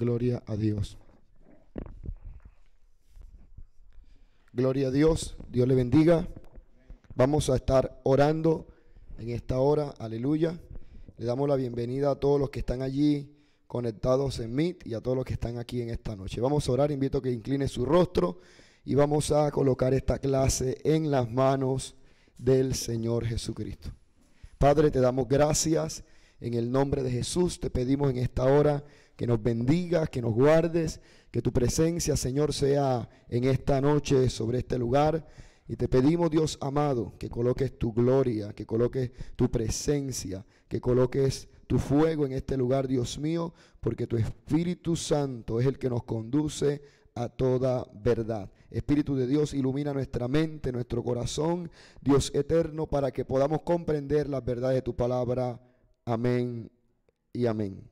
Gloria a Dios. Gloria a Dios. Dios le bendiga. Vamos a estar orando en esta hora. Aleluya. Le damos la bienvenida a todos los que están allí conectados en Meet y a todos los que están aquí en esta noche. Vamos a orar. Invito a que incline su rostro y vamos a colocar esta clase en las manos del Señor Jesucristo. Padre, te damos gracias. En el nombre de Jesús te pedimos en esta hora que nos bendigas, que nos guardes, que tu presencia, Señor, sea en esta noche sobre este lugar. Y te pedimos, Dios amado, que coloques tu gloria, que coloques tu presencia, que coloques tu fuego en este lugar, Dios mío, porque tu Espíritu Santo es el que nos conduce a toda verdad. Espíritu de Dios, ilumina nuestra mente, nuestro corazón, Dios eterno, para que podamos comprender las verdades de tu palabra. Amén y amén.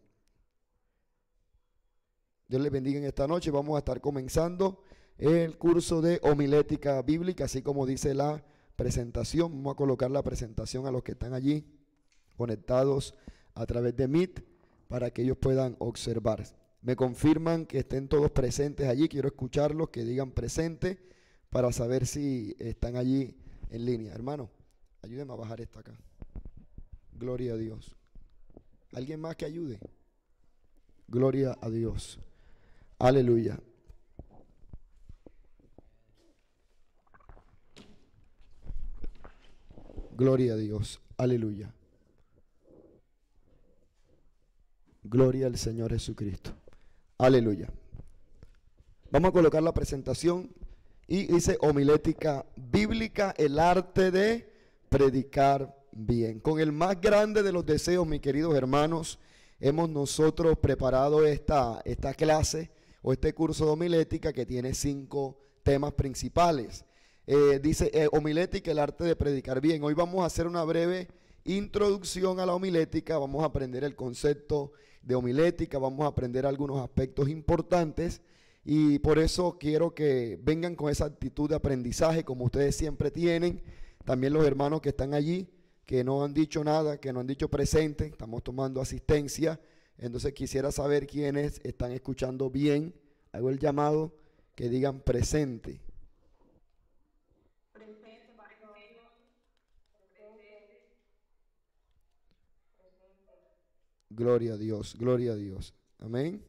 Dios les bendiga en esta noche. Vamos a estar comenzando el curso de homilética bíblica, así como dice la presentación. Vamos a colocar la presentación a los que están allí conectados a través de Meet para que ellos puedan observar. Me confirman que estén todos presentes allí. Quiero escucharlos, que digan presente para saber si están allí en línea. Hermano, ayúdenme a bajar esta acá. Gloria a Dios. ¿Alguien más que ayude? Gloria a Dios. Aleluya. Gloria a Dios. Aleluya. Gloria al Señor Jesucristo. Aleluya. Vamos a colocar la presentación y dice homilética bíblica, el arte de predicar bien. Con el más grande de los deseos, mis queridos hermanos, hemos nosotros preparado esta clase o este curso de homilética que tiene 5 temas principales. Dice homilética, el arte de predicar bien. Hoy vamos a hacer una breve introducción a la homilética. Vamos a aprender el concepto de homilética, vamos a aprender algunos aspectos importantes y por eso quiero que vengan con esa actitud de aprendizaje como ustedes siempre tienen. También los hermanos que están allí, que no han dicho nada, que no han dicho presente, estamos tomando asistencia. Entonces quisiera saber quiénes están escuchando bien. Hago el llamado que digan presente. Gloria a Dios, gloria a Dios. Amén.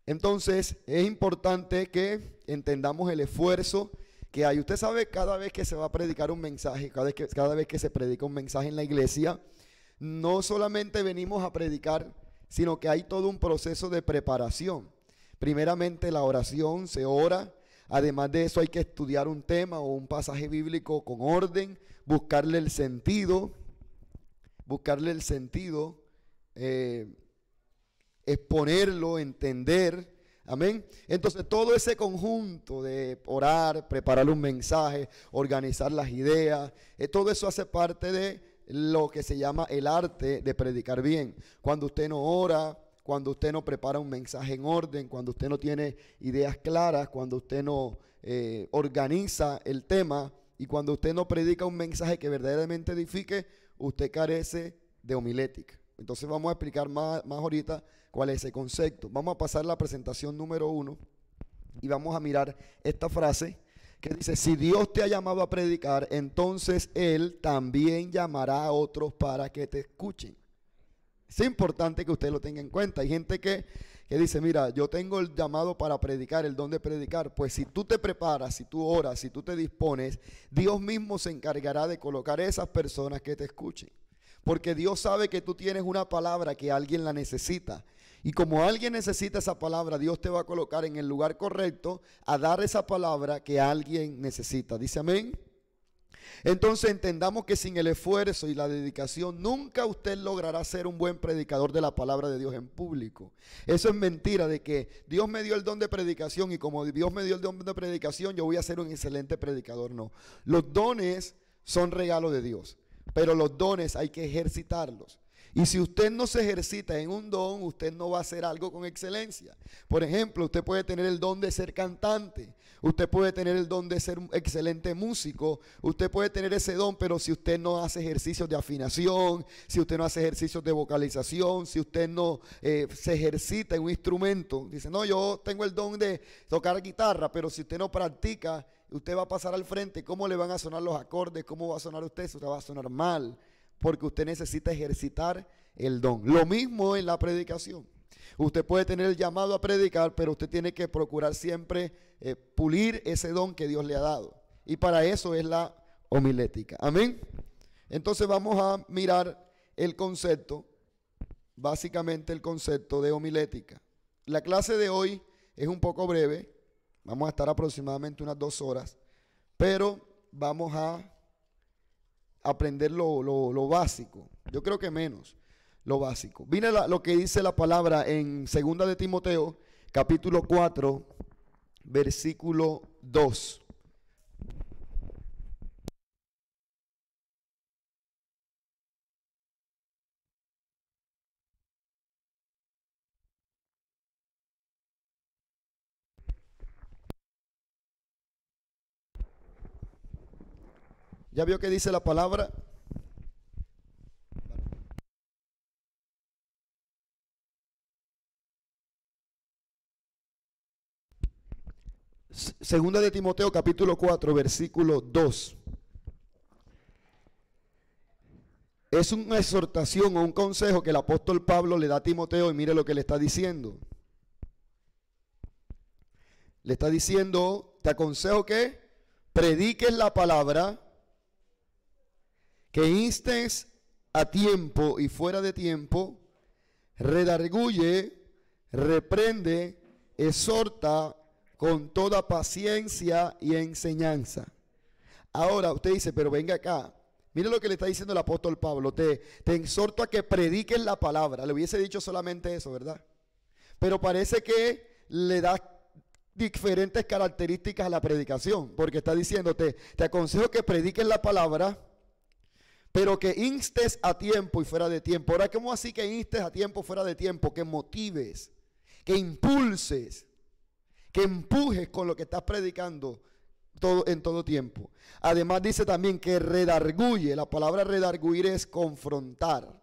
Entonces es importante que entendamos el esfuerzo que hay. Usted sabe, cada vez que se va a predicar un mensaje, cada vez que se predica un mensaje en la iglesia, no solamente venimos a predicar, sino que hay todo un proceso de preparación. Primeramente la oración, se ora. Además de eso hay que estudiar un tema o un pasaje bíblico con orden, buscarle el sentido, exponerlo, entender. Amén. Entonces todo ese conjunto de orar, preparar un mensaje, organizar las ideas, todo eso hace parte de lo que se llama el arte de predicar bien. Cuando usted no ora, cuando usted no prepara un mensaje en orden, cuando usted no tiene ideas claras, cuando usted no organiza el tema y cuando usted no predica un mensaje que verdaderamente edifique, usted carece de homilética. Entonces vamos a explicar más ahorita cuál es ese concepto. Vamos a pasar la presentación número 1 y vamos a mirar esta frase que dice: si Dios te ha llamado a predicar, entonces Él también llamará a otros para que te escuchen. Es importante que usted lo tenga en cuenta. Hay gente que dice: mira, yo tengo el llamado para predicar, el don de predicar. Pues si tú te preparas, si tú oras, si tú te dispones, Dios mismo se encargará de colocar esas personas que te escuchen. Porque Dios sabe que tú tienes una palabra que alguien la necesita. Y como alguien necesita esa palabra, Dios te va a colocar en el lugar correcto a dar esa palabra que alguien necesita. ¿Dice amén? Entonces entendamos que sin el esfuerzo y la dedicación nunca usted logrará ser un buen predicador de la palabra de Dios en público. Eso es mentira, de que Dios me dio el don de predicación y como Dios me dio el don de predicación yo voy a ser un excelente predicador. No, los dones son regalo de Dios, pero los dones hay que ejercitarlos. Y si usted no se ejercita en un don, usted no va a hacer algo con excelencia. Por ejemplo, usted puede tener el don de ser cantante. Usted puede tener el don de ser un excelente músico. Usted puede tener ese don, pero si usted no hace ejercicios de afinación, si usted no hace ejercicios de vocalización, si usted no se ejercita en un instrumento. Dice, no, yo tengo el don de tocar guitarra, pero si usted no practica, usted va a pasar al frente. ¿Cómo le van a sonar los acordes? ¿Cómo va a sonar usted? Usted va a sonar mal. Porque usted necesita ejercitar el don. Lo mismo en la predicación. Usted puede tener el llamado a predicar, pero usted tiene que procurar siempre pulir ese don que Dios le ha dado. Y para eso es la homilética. Amén. Entonces vamos a mirar el concepto, básicamente el concepto de homilética. La clase de hoy es un poco breve. Vamos a estar aproximadamente unas 2 horas. Pero vamos a aprender lo básico. Yo creo que menos lo básico. Mira lo que dice la palabra en 2 de Timoteo, capítulo 4, versículo 2. ¿Ya vio que dice la palabra? Segunda de Timoteo capítulo 4 versículo 2. Es una exhortación o un consejo que el apóstol Pablo le da a Timoteo y mire lo que le está diciendo. Le está diciendo, te aconsejo que prediques la palabra, que instes a tiempo y fuera de tiempo, redarguye, reprende, exhorta con toda paciencia y enseñanza. Ahora usted dice, pero venga acá, mire lo que le está diciendo el apóstol Pablo, te exhorto a que prediques la palabra. Le hubiese dicho solamente eso, ¿verdad? Pero parece que le da diferentes características a la predicación, porque está diciéndote, te aconsejo que prediques la palabra, pero que instes a tiempo y fuera de tiempo. Ahora, ¿cómo así que instes a tiempo fuera de tiempo? Que motives, que impulses, que empujes con lo que estás predicando en todo tiempo. Además dice también que redarguye. La palabra redarguir es confrontar.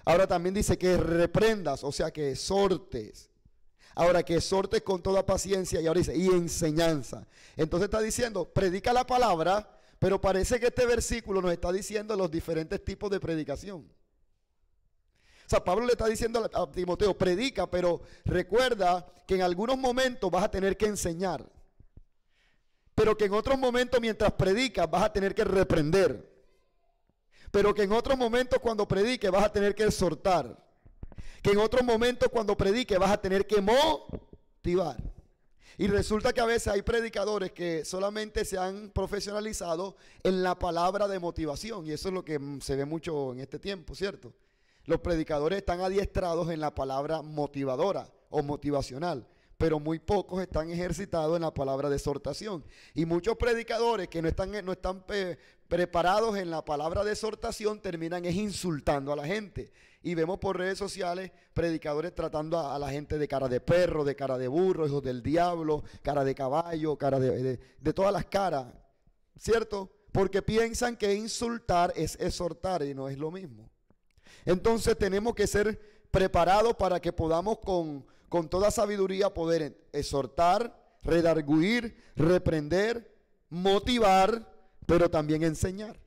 Ahora también dice que reprendas, o sea que exhortes. Ahora que exhortes con toda paciencia, y ahora dice, y enseñanza. Entonces está diciendo, predica la palabra, pero parece que este versículo nos está diciendo los diferentes tipos de predicación. O sea, Pablo le está diciendo a Timoteo, predica, pero recuerda que en algunos momentos vas a tener que enseñar. Pero que en otros momentos mientras predicas vas a tener que reprender. Pero que en otros momentos cuando prediques vas a tener que exhortar. Que en otros momentos cuando prediques vas a tener que motivar. Y resulta que a veces hay predicadores que solamente se han profesionalizado en la palabra de motivación. Y eso es lo que se ve mucho en este tiempo, ¿cierto? Los predicadores están adiestrados en la palabra motivadora o motivacional, pero muy pocos están ejercitados en la palabra de exhortación. Y muchos predicadores que no están preparados en la palabra de exhortación terminan insultando a la gente. Y vemos por redes sociales predicadores tratando a la gente de cara de perro, de cara de burro, hijos del diablo, cara de caballo, cara de todas las caras, ¿cierto? Porque piensan que insultar es exhortar y no es lo mismo. Entonces tenemos que ser preparados para que podamos con toda sabiduría poder exhortar, redarguir, reprender, motivar, pero también enseñar.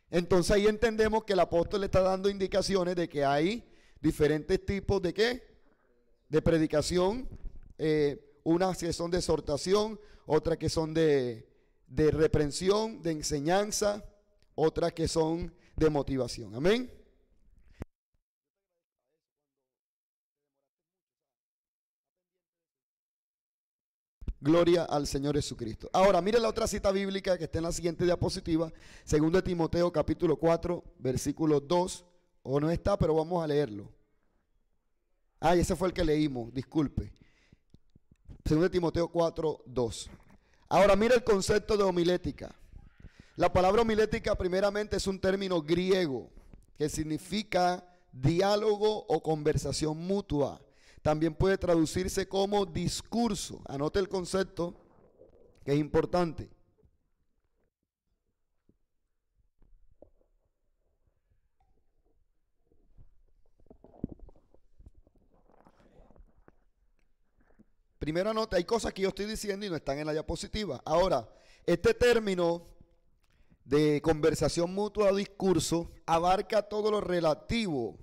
Entonces ahí entendemos que el apóstol le está dando indicaciones de que hay diferentes tipos de ¿qué? De predicación, unas que son de exhortación, otras que son de reprensión, de enseñanza, otras que son de motivación. Amén. Gloria al Señor Jesucristo. Ahora, mire la otra cita bíblica que está en la siguiente diapositiva. 2 de Timoteo capítulo 4, versículo 2. O no está, pero vamos a leerlo. Ese fue el que leímos, disculpe. 2 de Timoteo 4, 2. Ahora, mire el concepto de homilética. La palabra homilética primeramente es un término griego. que significa diálogo o conversación mutua. También puede traducirse como discurso. Anote el concepto, que es importante. Primera nota, hay cosas que yo estoy diciendo y no están en la diapositiva. Ahora, este término de conversación mutua o discurso abarca todo lo relativo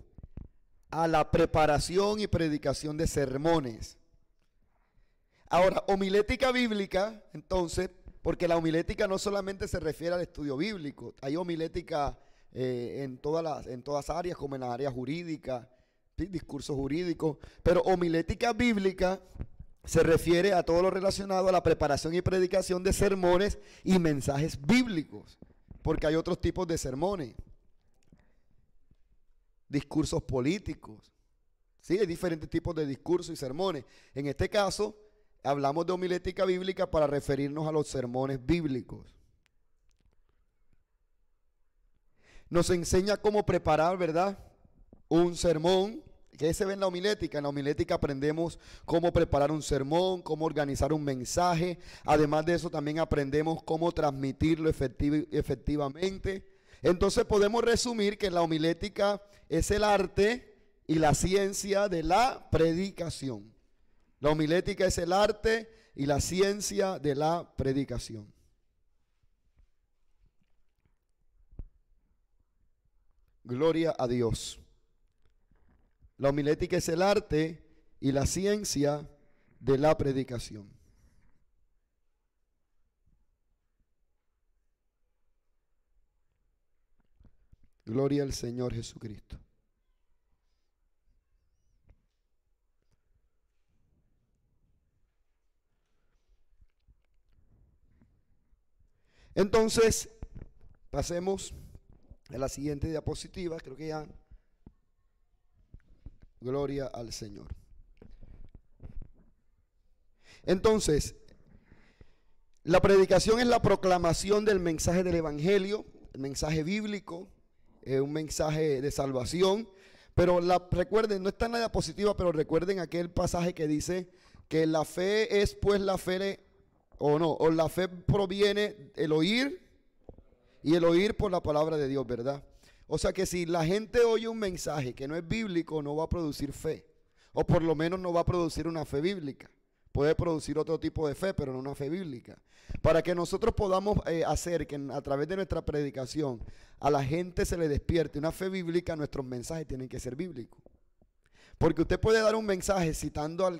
a la preparación y predicación de sermones. Ahora, homilética bíblica, entonces, porque la homilética no solamente se refiere al estudio bíblico, hay homilética en todas áreas, como en la área jurídica, ¿sí? Discurso jurídico, pero homilética bíblica se refiere a todo lo relacionado a la preparación y predicación de sermones y mensajes bíblicos, porque hay otros tipos de sermones, discursos políticos, ¿sí? Hay diferentes tipos de discursos y sermones. En este caso, hablamos de homilética bíblica para referirnos a los sermones bíblicos. Nos enseña cómo preparar, ¿verdad?, un sermón. ¿Qué se ve en la homilética? En la homilética aprendemos cómo preparar un sermón, cómo organizar un mensaje. Además de eso, también aprendemos cómo transmitirlo efectivamente. Entonces podemos resumir que la homilética es el arte y la ciencia de la predicación. La homilética es el arte y la ciencia de la predicación. Gloria a Dios. La homilética es el arte y la ciencia de la predicación. Gloria al Señor Jesucristo. Entonces, pasemos a la siguiente diapositiva, creo que ya. Gloria al Señor. Entonces, la predicación es la proclamación del mensaje del Evangelio, el mensaje bíblico, un mensaje de salvación. Pero recuerden, no está en la diapositiva, pero recuerden aquel pasaje que dice que la fe es pues la fe, o la fe proviene del oír y el oír por la palabra de Dios, ¿verdad? O sea que si la gente oye un mensaje que no es bíblico, no va a producir fe. O por lo menos no va a producir una fe bíblica. Puede producir otro tipo de fe, pero no una fe bíblica. Para que nosotros podamos hacer que a través de nuestra predicación a la gente se le despierte una fe bíblica, nuestros mensajes tienen que ser bíblicos. Porque usted puede dar un mensaje citando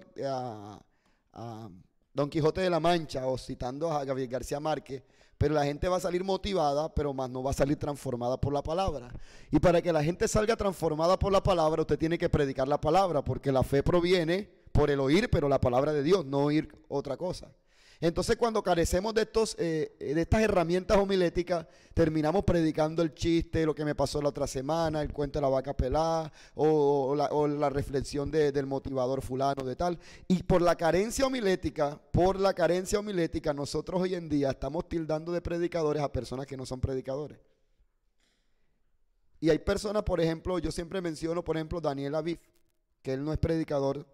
a Don Quijote de la Mancha o citando a Gabriel García Márquez, pero la gente va a salir motivada, pero más no va a salir transformada por la palabra. Y para que la gente salga transformada por la palabra, usted tiene que predicar la palabra, porque la fe proviene por el oír, pero la palabra de Dios, no oír otra cosa. Entonces, cuando carecemos de estas herramientas homiléticas, terminamos predicando el chiste, lo que me pasó la otra semana, el cuento de la vaca pelada, o la reflexión del motivador fulano de tal. Y por la carencia homilética, nosotros hoy en día estamos tildando de predicadores a personas que no son predicadores. Y hay personas, por ejemplo, yo siempre menciono, por ejemplo, Daniel Aviv, que él no es predicador.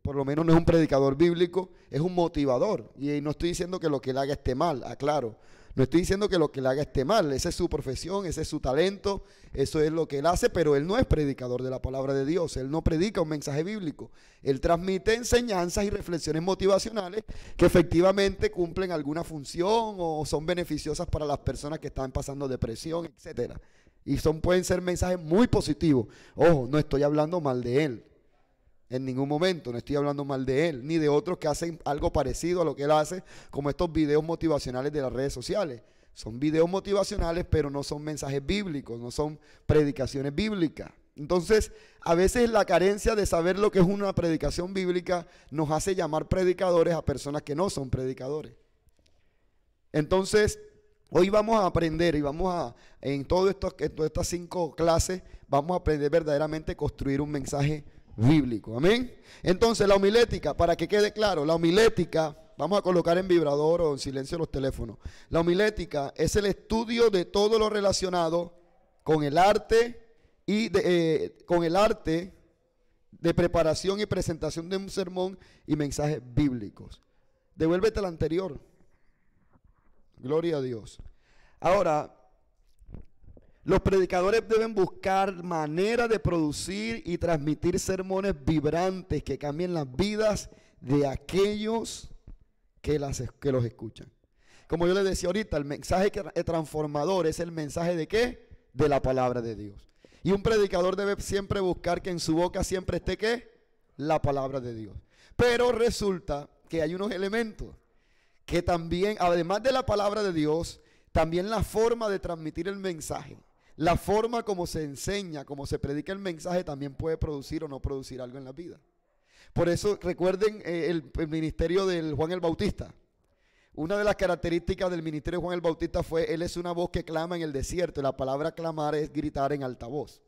Por lo menos no es un predicador bíblico, es un motivador. Y no estoy diciendo que lo que él haga esté mal, aclaro. No estoy diciendo que lo que él haga esté mal, esa es su profesión, ese es su talento, eso es lo que él hace, pero él no es predicador de la palabra de Dios, él no predica un mensaje bíblico. Él transmite enseñanzas y reflexiones motivacionales que efectivamente cumplen alguna función o son beneficiosas para las personas que están pasando depresión, etcétera. Y pueden ser mensajes muy positivos. Ojo, no estoy hablando mal de él. En ningún momento, no estoy hablando mal de él, ni de otros que hacen algo parecido a lo que él hace, como estos videos motivacionales de las redes sociales. Son videos motivacionales, pero no son mensajes bíblicos, no son predicaciones bíblicas. Entonces, a veces la carencia de saber lo que es una predicación bíblica nos hace llamar predicadores a personas que no son predicadores. Entonces, hoy vamos a aprender y en todas estas 5 clases, vamos a aprender verdaderamente a construir un mensaje bíblico, amén. Entonces la homilética, para que quede claro, la homilética, vamos a colocar en vibrador o en silencio los teléfonos. La homilética es el estudio de todo lo relacionado con el arte con el arte de preparación y presentación de un sermón y mensajes bíblicos. Devuélvete al anterior. Gloria a Dios. Ahora, los predicadores deben buscar maneras de producir y transmitir sermones vibrantes que cambien las vidas de aquellos que los escuchan. Como yo les decía ahorita, el mensaje transformador es el mensaje ¿de qué? De la palabra de Dios. Y un predicador debe siempre buscar que en su boca siempre esté ¿qué? La palabra de Dios. Pero resulta que hay unos elementos que también, además de la palabra de Dios, también la forma de transmitir el mensaje, la forma como se enseña, como se predica el mensaje, también puede producir o no producir algo en la vida. Por eso recuerden el ministerio del Juan el Bautista. Una de las características del ministerio de Juan el Bautista fue, él es una voz que clama en el desierto. Y la palabra clamar es gritar en alta voz.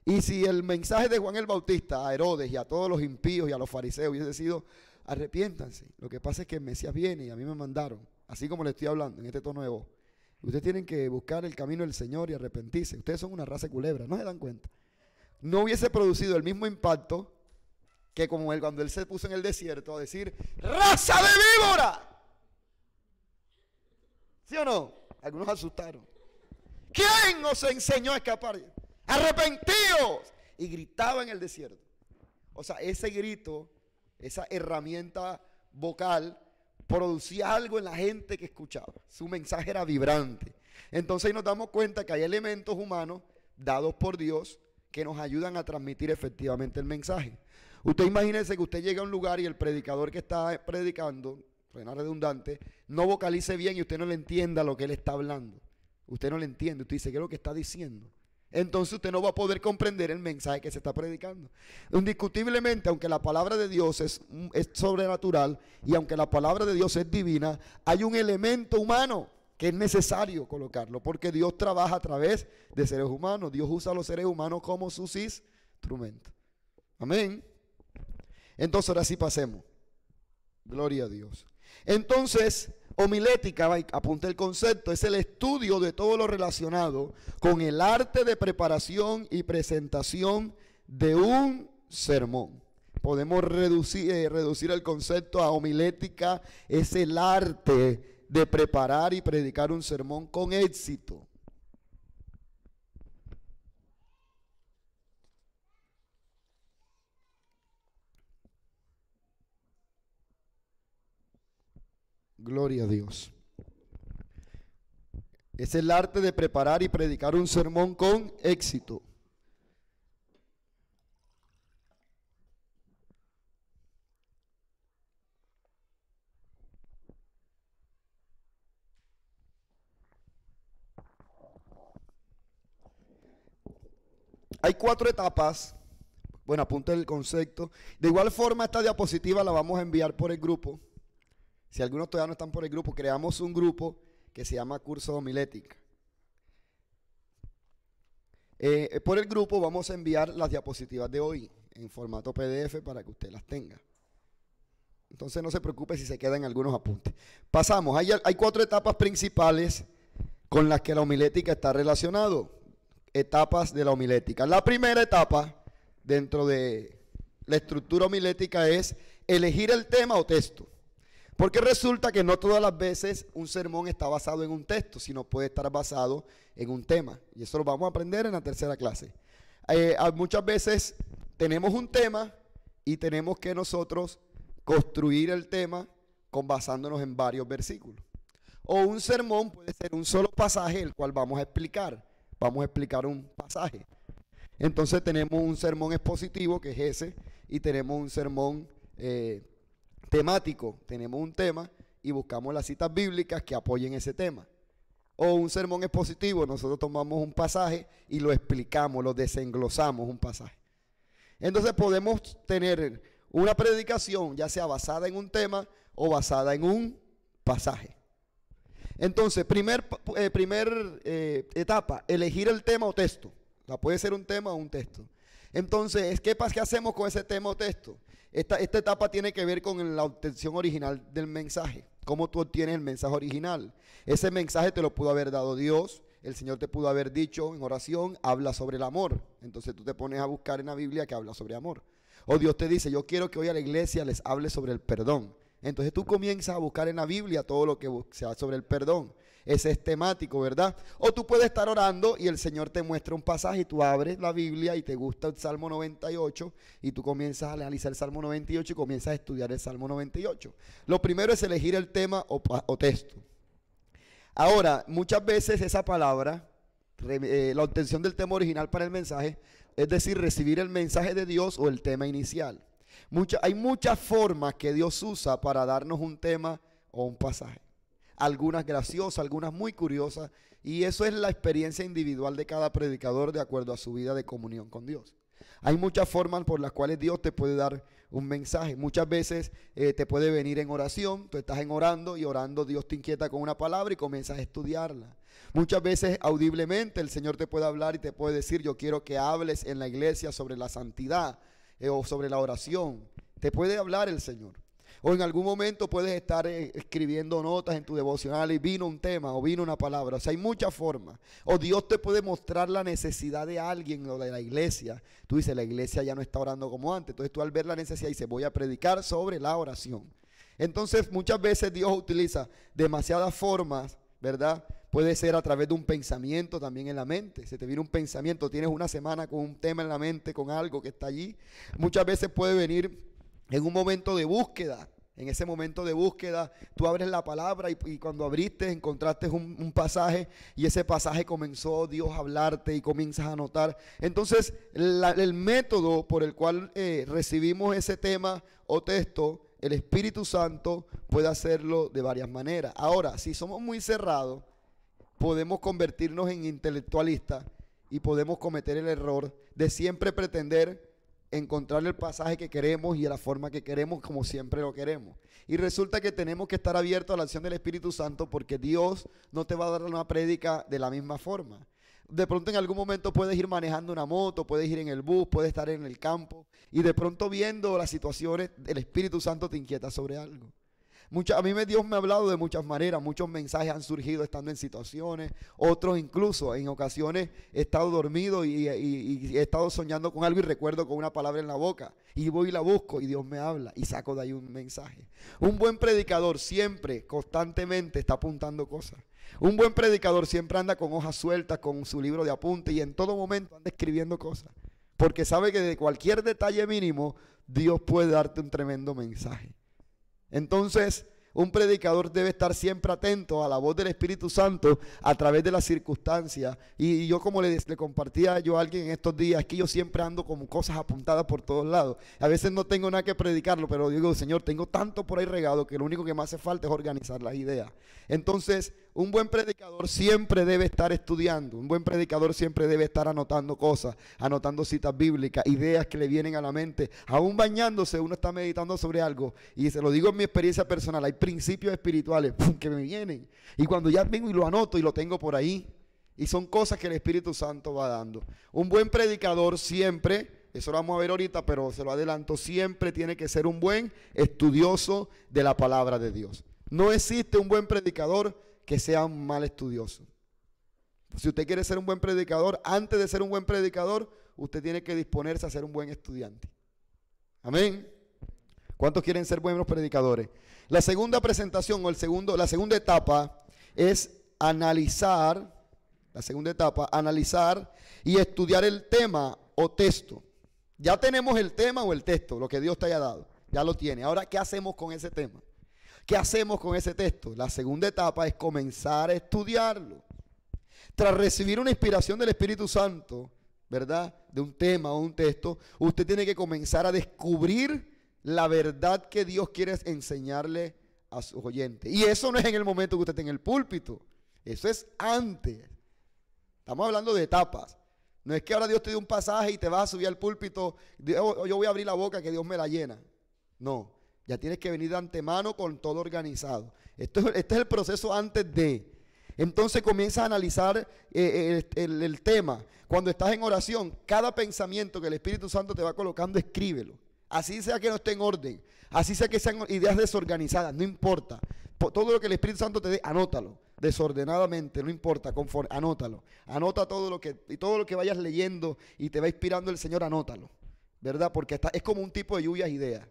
Y si el mensaje de Juan el Bautista a Herodes y a todos los impíos y a los fariseos hubiese sido, arrepiéntanse, lo que pasa es que el Mesías viene y a mí me mandaron, así como le estoy hablando en este tono de voz. Ustedes tienen que buscar el camino del Señor y arrepentirse. Ustedes son una raza de culebra, no se dan cuenta. No hubiese producido el mismo impacto que como él, cuando él se puso en el desierto a decir, ¡raza de víbora! ¿Sí o no? Algunos asustaron. ¿Quién os enseñó a escapar? ¡Arrepentíos! Y gritaba en el desierto. O sea, ese grito, esa herramienta vocal, producía algo en la gente que escuchaba. Su mensaje era vibrante. Entonces ahí nos damos cuenta que hay elementos humanos dados por Dios que nos ayudan a transmitir efectivamente el mensaje. Usted imagínese que usted llega a un lugar y el predicador que está predicando, suena redundante, no vocalice bien y usted no le entienda lo que él está hablando. Usted no le entiende, usted dice, ¿qué es lo que está diciendo? Entonces usted no va a poder comprender el mensaje que se está predicando. Indiscutiblemente, aunque la palabra de Dios es sobrenatural y aunque la palabra de Dios es divina, hay un elemento humano que es necesario colocarlo, porque Dios trabaja a través de seres humanos. Dios usa a los seres humanos como sus instrumentos. Amén. Entonces ahora sí pasemos. Gloria a Dios. Entonces, homilética, apunta el concepto, es el estudio de todo lo relacionado con el arte de preparación y presentación de un sermón. Podemos reducir el concepto a homilética, es el arte de preparar y predicar un sermón con éxito. Gloria a Dios. Es el arte de preparar y predicar un sermón con éxito. Hay 4 etapas. Bueno, apunta el concepto. De igual forma, esta diapositiva la vamos a enviar por el grupo. Si algunos todavía no están por el grupo, creamos un grupo que se llama Curso de Homilética. Por el grupo vamos a enviar las diapositivas de hoy en formato PDF para que usted las tenga. Entonces no se preocupe si se quedan algunos apuntes. Pasamos, hay 4 etapas principales con las que la homilética está relacionado. Etapas de la homilética. La primera etapa dentro de la estructura homilética es elegir el tema o texto. Porque resulta que no todas las veces un sermón está basado en un texto, sino puede estar basado en un tema. Y eso lo vamos a aprender en la tercera clase. Muchas veces tenemos un tema y tenemos que nosotros construir el tema basándonos en varios versículos. O un sermón puede ser un solo pasaje, el cual vamos a explicar. Vamos a explicar un pasaje. Entonces tenemos un sermón expositivo, que es ese, y tenemos un sermón temático. Tenemos un tema y buscamos las citas bíblicas que apoyen ese tema. O un sermón expositivo, nosotros tomamos un pasaje y lo explicamos, lo desenglosamos un pasaje. Entonces podemos tener una predicación, ya sea basada en un tema o basada en un pasaje. Entonces, primer etapa, elegir el tema o texto. O sea, puede ser un tema o un texto. Entonces, ¿qué hacemos con ese tema o texto? Esta etapa tiene que ver con la obtención original del mensaje. ¿Cómo tú obtienes el mensaje original? Ese mensaje te lo pudo haber dado Dios, el Señor te pudo haber dicho en oración, habla sobre el amor. Entonces tú te pones a buscar en la Biblia que habla sobre amor. O Dios te dice, yo quiero que hoy a la iglesia les hable sobre el perdón. Entonces tú comienzas a buscar en la Biblia todo lo que sea sobre el perdón. Ese es temático, ¿verdad? O tú puedes estar orando y el Señor te muestra un pasaje y tú abres la Biblia y te gusta el Salmo 98 y tú comienzas a analizar el Salmo 98 y comienzas a estudiar el Salmo 98. Lo primero es elegir el tema o texto. Ahora, muchas veces esa palabra, la obtención del tema original para el mensaje, es decir, recibir el mensaje de Dios o el tema inicial. Hay muchas formas que Dios usa para darnos un tema o un pasaje. Algunas graciosas, algunas muy curiosas, y eso es la experiencia individual de cada predicador de acuerdo a su vida de comunión con Dios. Hay muchas formas por las cuales Dios te puede dar un mensaje. Muchas veces te puede venir en oración, tú estás orando y orando Dios te inquieta con una palabra y comienzas a estudiarla. Muchas veces audiblemente el Señor te puede hablar y te puede decir, yo quiero que hables en la iglesia sobre la santidad o sobre la oración. Te puede hablar el Señor. O en algún momento puedes estar escribiendo notas en tu devocional y vino un tema o vino una palabra. O sea, hay muchas formas. O Dios te puede mostrar la necesidad de alguien o de la iglesia. Tú dices, la iglesia ya no está orando como antes. Entonces tú al ver la necesidad dices, voy a predicar sobre la oración. Entonces muchas veces Dios utiliza demasiadas formas, ¿verdad? Puede ser a través de un pensamiento también en la mente. Se te viene un pensamiento, tienes una semana con un tema en la mente, con algo que está allí. Muchas veces puede venir en un momento de búsqueda. En ese momento de búsqueda, tú abres la palabra y cuando abriste encontraste un pasaje y ese pasaje comenzó Dios a hablarte y comienzas a anotar. Entonces, el método por el cual recibimos ese tema o texto, el Espíritu Santo puede hacerlo de varias maneras. Ahora, si somos muy cerrados, podemos convertirnos en intelectualistas y podemos cometer el error de siempre pretender encontrar el pasaje que queremos y de la forma que queremos, como siempre lo queremos. Y resulta que tenemos que estar abiertos a la acción del Espíritu Santo porque Dios no te va a dar una prédica de la misma forma. De pronto en algún momento puedes ir manejando una moto, puedes ir en el bus, puedes estar en el campo y de pronto viendo las situaciones, el Espíritu Santo te inquieta sobre algo. Dios me ha hablado de muchas maneras, muchos mensajes han surgido estando en situaciones, otros incluso en ocasiones he estado dormido y he estado soñando con algo y recuerdo con una palabra en la boca y voy y la busco y Dios me habla y saco de ahí un mensaje. Un buen predicador siempre, constantemente está apuntando cosas. Un buen predicador siempre anda con hojas sueltas, con su libro de apuntes y en todo momento anda escribiendo cosas, porque sabe que de cualquier detalle mínimo Dios puede darte un tremendo mensaje. Entonces, un predicador debe estar siempre atento a la voz del Espíritu Santo a través de las circunstancias. Y yo como le compartía yo a alguien en estos días, es que yo siempre ando con cosas apuntadas por todos lados. A veces no tengo nada que predicarlo, pero digo, Señor, tengo tanto por ahí regado que lo único que me hace falta es organizar las ideas. Entonces, un buen predicador siempre debe estar estudiando. Un buen predicador siempre debe estar anotando cosas, anotando citas bíblicas, ideas que le vienen a la mente. Aún bañándose, uno está meditando sobre algo. Y se lo digo en mi experiencia personal, hay principios espirituales que me vienen. Y cuando ya vengo y lo anoto y lo tengo por ahí. Y son cosas que el Espíritu Santo va dando. Un buen predicador siempre, eso lo vamos a ver ahorita, pero se lo adelanto, siempre tiene que ser un buen estudioso de la palabra de Dios. No existe un buen predicador que sea un mal estudioso. Si usted quiere ser un buen predicador, antes de ser un buen predicador, usted tiene que disponerse a ser un buen estudiante. Amén. ¿Cuántos quieren ser buenos predicadores? La segunda presentación o la segunda etapa es analizar. La segunda etapa, analizar y estudiar el tema o texto. Ya tenemos el tema o el texto, lo que Dios te haya dado. Ya lo tiene. Ahora, ¿qué hacemos con ese tema? ¿Qué hacemos con ese texto? La segunda etapa es comenzar a estudiarlo. Tras recibir una inspiración del Espíritu Santo, ¿verdad? De un tema o un texto, usted tiene que comenzar a descubrir la verdad que Dios quiere enseñarle a sus oyentes. Y eso no es en el momento que usted esté en el púlpito. Eso es antes. Estamos hablando de etapas. No es que ahora Dios te dé un pasaje y te vas a subir al púlpito. Yo voy a abrir la boca que Dios me la llena. No. Ya tienes que venir de antemano con todo organizado. Este es el proceso antes de. Entonces comienza a analizar el tema. Cuando estás en oración, cada pensamiento que el Espíritu Santo te va colocando, escríbelo. Así sea que no esté en orden. Así sea que sean ideas desorganizadas, no importa. Todo lo que el Espíritu Santo te dé, anótalo. desordenadamente, no importa, conforme, anótalo. Anota todo lo que vayas leyendo y te va inspirando el Señor, anótalo, ¿verdad? Porque es como un tipo de lluvias de ideas.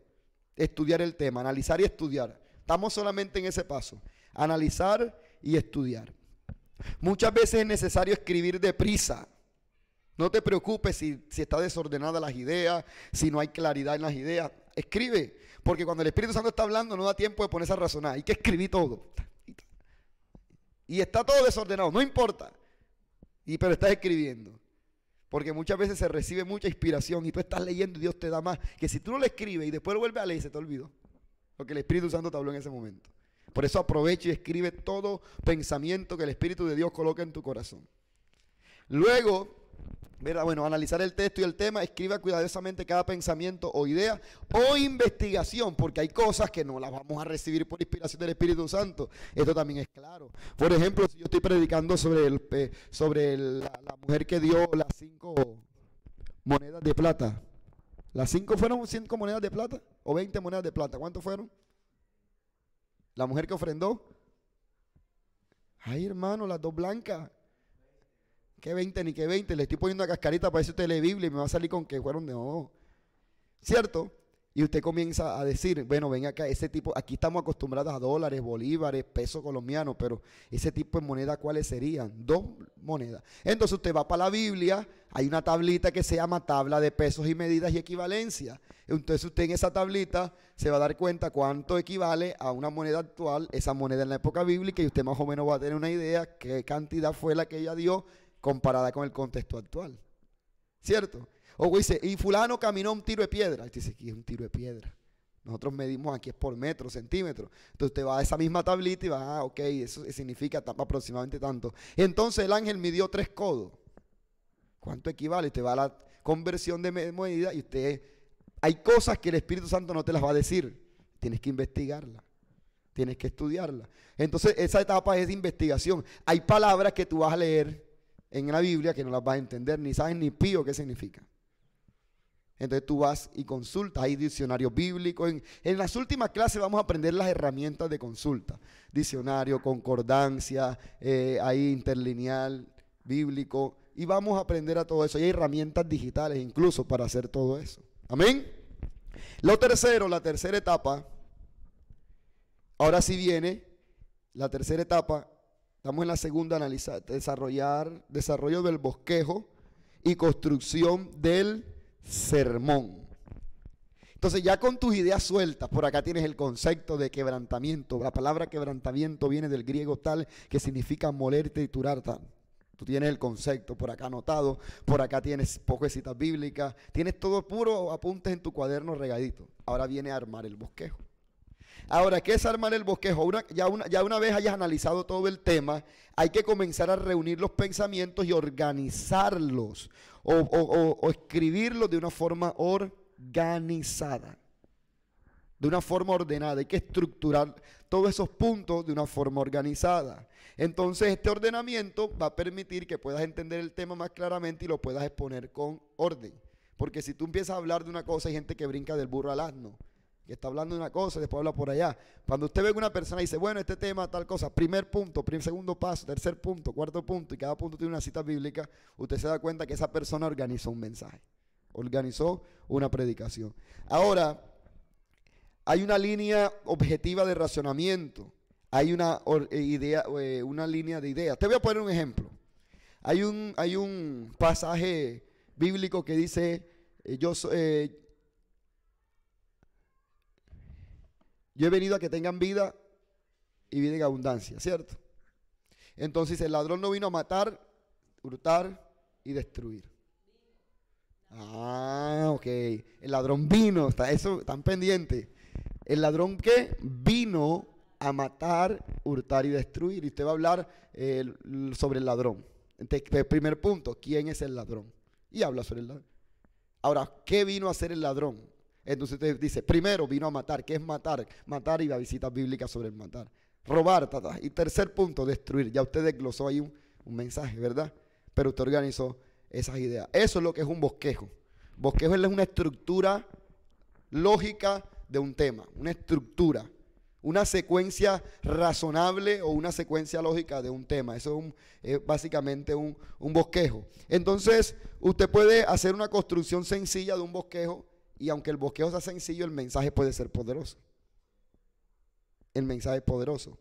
Estudiar el tema, analizar y estudiar. Estamos solamente en ese paso, analizar y estudiar. Muchas veces es necesario escribir deprisa. No te preocupes si está desordenada las ideas, si no hay claridad en las ideas. Escribe, porque cuando el Espíritu Santo está hablando no da tiempo de ponerse a razonar. Hay que escribir todo. Y está todo desordenado, no importa. Pero estás escribiendo. Porque muchas veces se recibe mucha inspiración y tú estás leyendo y Dios te da más. Que si tú no lo escribes y después lo vuelves a leer, se te olvidó. Porque el Espíritu Santo te habló en ese momento. Por eso aprovecha y escribe todo pensamiento que el Espíritu de Dios coloca en tu corazón. Luego, ¿verdad? Bueno, analizar el texto y el tema, escriba cuidadosamente cada pensamiento o idea o investigación, porque hay cosas que no las vamos a recibir por inspiración del Espíritu Santo. Esto también es claro. Por ejemplo, si yo estoy predicando sobre la mujer que dio las 5 monedas de plata. ¿Las 5 fueron 5 monedas de plata? ¿O 20 monedas de plata? ¿Cuántos fueron? La mujer que ofrendó. Ay, hermano, las 2 blancas. ¿Qué 20 ni qué 20? Le estoy poniendo una cascarita para ver si usted lee Biblia y me va a salir con que fueron de no. ¿Cierto? Y usted comienza a decir, bueno, ven acá, ese tipo, aquí estamos acostumbrados a dólares, bolívares, pesos colombianos, pero ese tipo de moneda, ¿cuáles serían? 2 monedas. Entonces usted va para la Biblia, hay una tablita que se llama tabla de pesos y medidas y equivalencia. Entonces usted en esa tablita se va a dar cuenta cuánto equivale a una moneda actual, esa moneda en la época bíblica, y usted más o menos va a tener una idea qué cantidad fue la que ella dio comparada con el contexto actual. ¿Cierto? O dice, y fulano caminó un tiro de piedra. Y dice, aquí es un tiro de piedra. Nosotros medimos aquí es por metro, centímetro. Entonces te va a esa misma tablita y va, ok, eso significa aproximadamente tanto. Entonces el ángel midió 3 codos. ¿Cuánto equivale? Te va a la conversión de medida y hay cosas que el Espíritu Santo no te las va a decir. Tienes que investigarla. Tienes que estudiarla. Entonces esa etapa es de investigación. Hay palabras que tú vas a leer en la Biblia que no las vas a entender, ni sabes ni pío qué significa. Entonces tú vas y consultas, hay diccionarios bíblicos. En las últimas clases vamos a aprender las herramientas de consulta. Diccionario, concordancia, hay interlineal, bíblico. Y vamos a aprender a todo eso. Y hay herramientas digitales incluso para hacer todo eso. Amén. Lo tercero, la tercera etapa. Ahora sí viene la tercera etapa. Estamos en la segunda, analizar, desarrollo del bosquejo y construcción del sermón. Entonces ya con tus ideas sueltas, por acá tienes el concepto de quebrantamiento. La palabra quebrantamiento viene del griego tal, que significa moler y triturar tal. Tú tienes el concepto por acá anotado, por acá tienes pocas citas bíblicas, tienes todo puro apuntes en tu cuaderno regadito. Ahora viene a armar el bosquejo. Ahora, ¿qué es armar el bosquejo? Ya una vez hayas analizado todo el tema, hay que comenzar a reunir los pensamientos y organizarlos o escribirlos de una forma organizada, de una forma ordenada. Hay que estructurar todos esos puntos de una forma organizada. Entonces, este ordenamiento va a permitir que puedas entender el tema más claramente y lo puedas exponer con orden. Porque si tú empiezas a hablar de una cosa, hay gente que brinca del burro al asno, que está hablando de una cosa y después habla por allá. Cuando usted ve que una persona dice, bueno, este tema, tal cosa, primer punto, segundo paso, tercer punto, cuarto punto, y cada punto tiene una cita bíblica, usted se da cuenta que esa persona organizó un mensaje, organizó una predicación. Ahora, hay una línea objetiva de razonamiento, hay una línea de ideas. Te voy a poner un ejemplo. Hay un pasaje bíblico que dice, yo he venido a que tengan vida y vida en abundancia, ¿cierto? Entonces el ladrón no vino a matar, hurtar y destruir. Ah, ok. El ladrón vino, están pendientes. El ladrón ¿qué? Vino a matar, hurtar y destruir. Y usted va a hablar sobre el ladrón. Entonces, el primer punto, ¿quién es el ladrón? Y habla sobre el ladrón. Ahora, ¿qué vino a hacer el ladrón? Entonces usted dice, primero vino a matar. ¿Qué es matar? Matar y la visita bíblica sobre el matar. Robar, Y tercer punto, destruir. Ya usted desglosó ahí un mensaje, ¿verdad? Pero usted organizó esas ideas. Eso es lo que es un bosquejo. Bosquejo es una estructura lógica de un tema. Una estructura. una secuencia razonable o una secuencia lógica de un tema. Eso es básicamente un bosquejo. Entonces, usted puede hacer una construcción sencilla de un bosquejo y aunque el bosquejo sea sencillo, el mensaje puede ser poderoso. El mensaje es poderoso.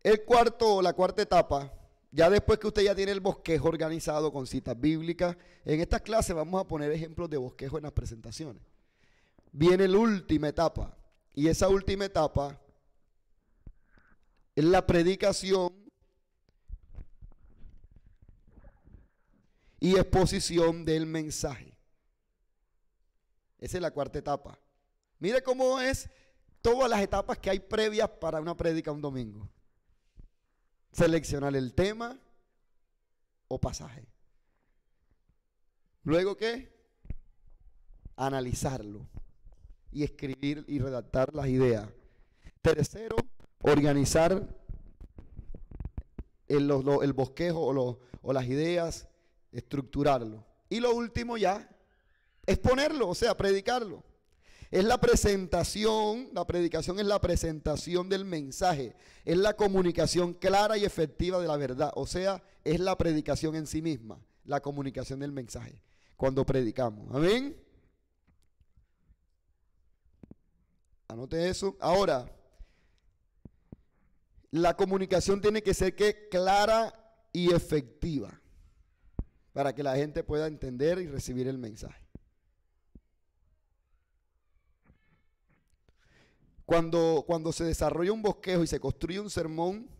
La cuarta etapa, ya después que usted ya tiene el bosquejo organizado con citas bíblicas, en estas clases vamos a poner ejemplos de bosquejo en las presentaciones. Viene la última etapa. Y esa última etapa es la predicación y exposición del mensaje. Esa es la cuarta etapa. Mire cómo es todas las etapas que hay previas para una prédica un domingo. Seleccionar el tema o pasaje. Luego, ¿qué? Analizarlo y escribir y redactar las ideas. Tercero, organizar el bosquejo o las ideas, estructurarlo. Y lo último ya, exponerlo, o sea, predicarlo. Es la presentación, la predicación es la presentación del mensaje, es la comunicación clara y efectiva de la verdad, o sea, es la predicación en sí misma, la comunicación del mensaje, cuando predicamos. Amén. Anote eso. Ahora, la comunicación tiene que ser clara y efectiva para que la gente pueda entender y recibir el mensaje. Cuando se desarrolla un bosquejo y se construye un sermón,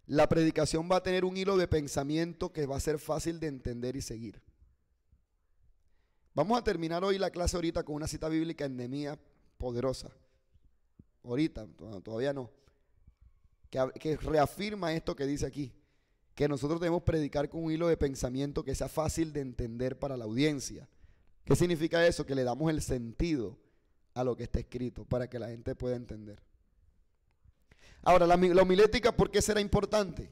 la predicación va a tener un hilo de pensamiento que va a ser fácil de entender y seguir. Vamos a terminar hoy la clase ahorita con una cita bíblica en Nehemías poderosa. Ahorita, todavía no. Que reafirma esto que dice aquí. Que nosotros debemos predicar con un hilo de pensamiento que sea fácil de entender para la audiencia. ¿Qué significa eso? Que le damos el sentido a lo que está escrito para que la gente pueda entender. Ahora, la homilética, ¿por qué será importante?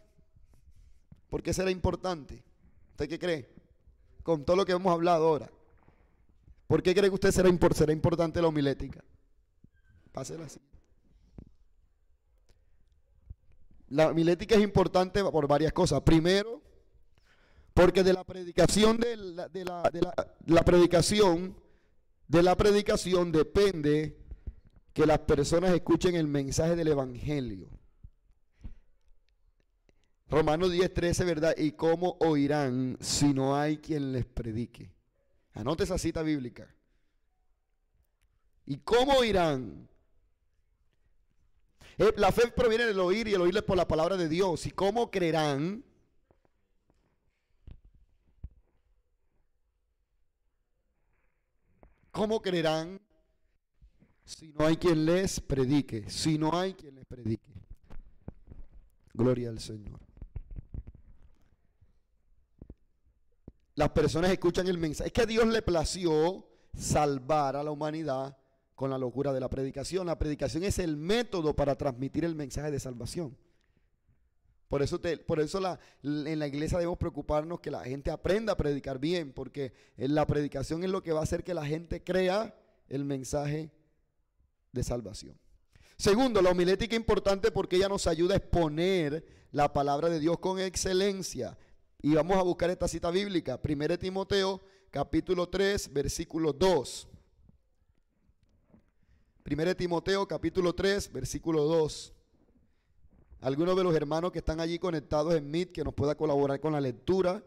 ¿Por qué será importante? ¿Usted qué cree? Con todo lo que hemos hablado ahora. ¿Por qué cree que usted será importante la homilética? Pásela así. La homilética es importante por varias cosas. Primero, porque de la predicación de la predicación depende que las personas escuchen el mensaje del evangelio. Romanos 10:13, ¿verdad? ¿Y cómo oirán si no hay quien les predique? Anote esa cita bíblica. ¿Y cómo oirán? La fe proviene del oír y el oírle por la palabra de Dios. ¿Y cómo creerán? ¿Cómo creerán si no hay quien les predique? Si no hay quien les predique. Gloria al Señor. Las personas escuchan el mensaje. Es que a Dios le plació salvar a la humanidad con la locura de la predicación. La predicación es el método para transmitir el mensaje de salvación. Por eso en la iglesia debemos preocuparnos que la gente aprenda a predicar bien, porque la predicación es lo que va a hacer que la gente crea el mensaje de salvación. Segundo, la homilética es importante porque ella nos ayuda a exponer la palabra de Dios con excelencia. Y vamos a buscar esta cita bíblica, 1 Timoteo capítulo 3, versículo 2. 1 Timoteo capítulo 3, versículo 2. Algunos de los hermanos que están allí conectados en Meet que nos pueda colaborar con la lectura.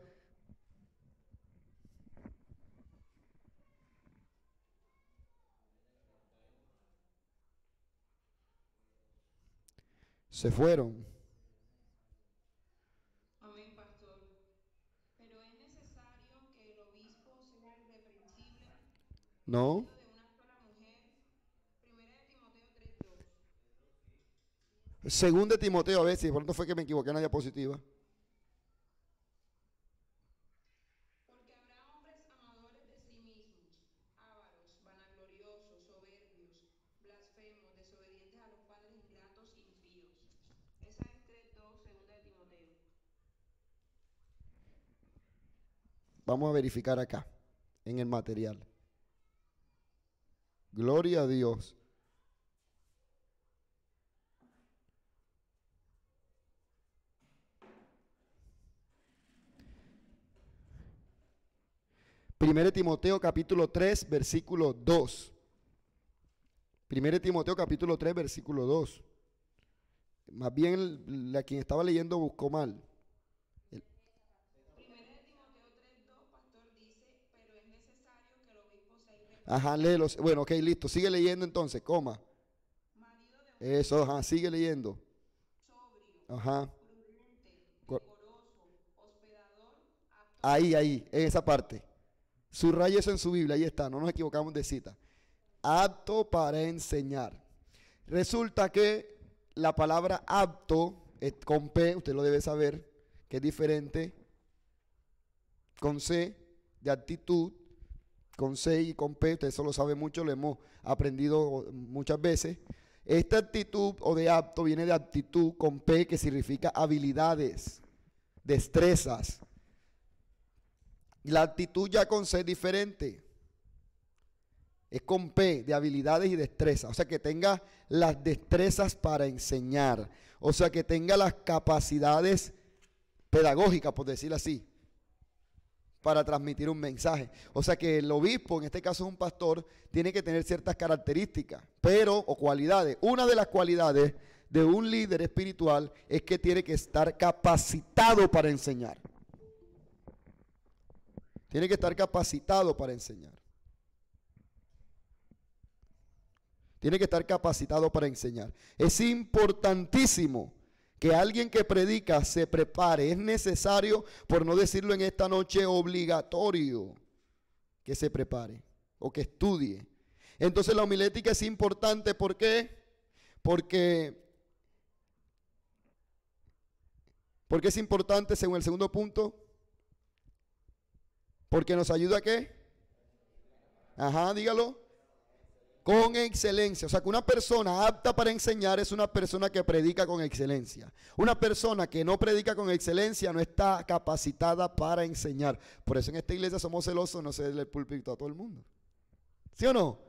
Se fueron. Amén, pastor. Pero es necesario que el obispo sea irreprensible, No. siendo de una sola mujer. Primera de Timoteo 3:2. Según de Timoteo, a ver si de pronto fue que me equivoqué en la diapositiva. Porque habrá hombres amadores de sí mismos, ávaros, vanagloriosos, soberbios, blasfemos, desobedientes a los padres, ingratos, impíos. Esa es 3:2, segunda de Timoteo. Vamos a verificar acá, en el material. Gloria a Dios. 1 Timoteo capítulo 3, versículo 2. 1 Timoteo capítulo 3, versículo 2. Más bien la quien estaba leyendo buscó mal. Primera de Timoteo 3:2, pastor, dice, pero es necesario que el obispo sea irreverente, Ajá, léelos. Bueno, ok, listo. Sigue leyendo entonces, coma. marido de buena Eso, ajá, sigue leyendo. sobrio, Ajá. prudente, Co- decoroso, hospedador, apto Ahí, en esa parte. Subraya eso en su Biblia, ahí está, no nos equivocamos de cita. Apto para enseñar. Resulta que la palabra apto con P, usted lo debe saber, que es diferente con C de actitud, con C y con P, usted eso lo sabe mucho, lo hemos aprendido muchas veces. Esta actitud o de apto viene de actitud con P, que significa habilidades, destrezas. La actitud ya con C es diferente. Es con P, de habilidades y destrezas. O sea, que tenga las destrezas para enseñar. O sea, que tenga las capacidades pedagógicas, por decirlo así, para transmitir un mensaje. O sea, que el obispo, en este caso es un pastor, tiene que tener ciertas características, o cualidades. Una de las cualidades de un líder espiritual es que tiene que estar capacitado para enseñar. Tiene que estar capacitado para enseñar. Tiene que estar capacitado para enseñar. Es importantísimo que alguien que predica se prepare. Es necesario, por no decirlo en esta noche, obligatorio que se prepare o que estudie. Entonces la homilética es importante. ¿Por qué? Porque es importante según el segundo punto. Porque nos ayuda ¿a qué? Ajá, dígalo. Con excelencia. O sea, que una persona apta para enseñar es una persona que predica con excelencia. Una persona que no predica con excelencia no está capacitada para enseñar. Por eso en esta iglesia somos celosos, no cederle el púlpito a todo el mundo. ¿Sí o no?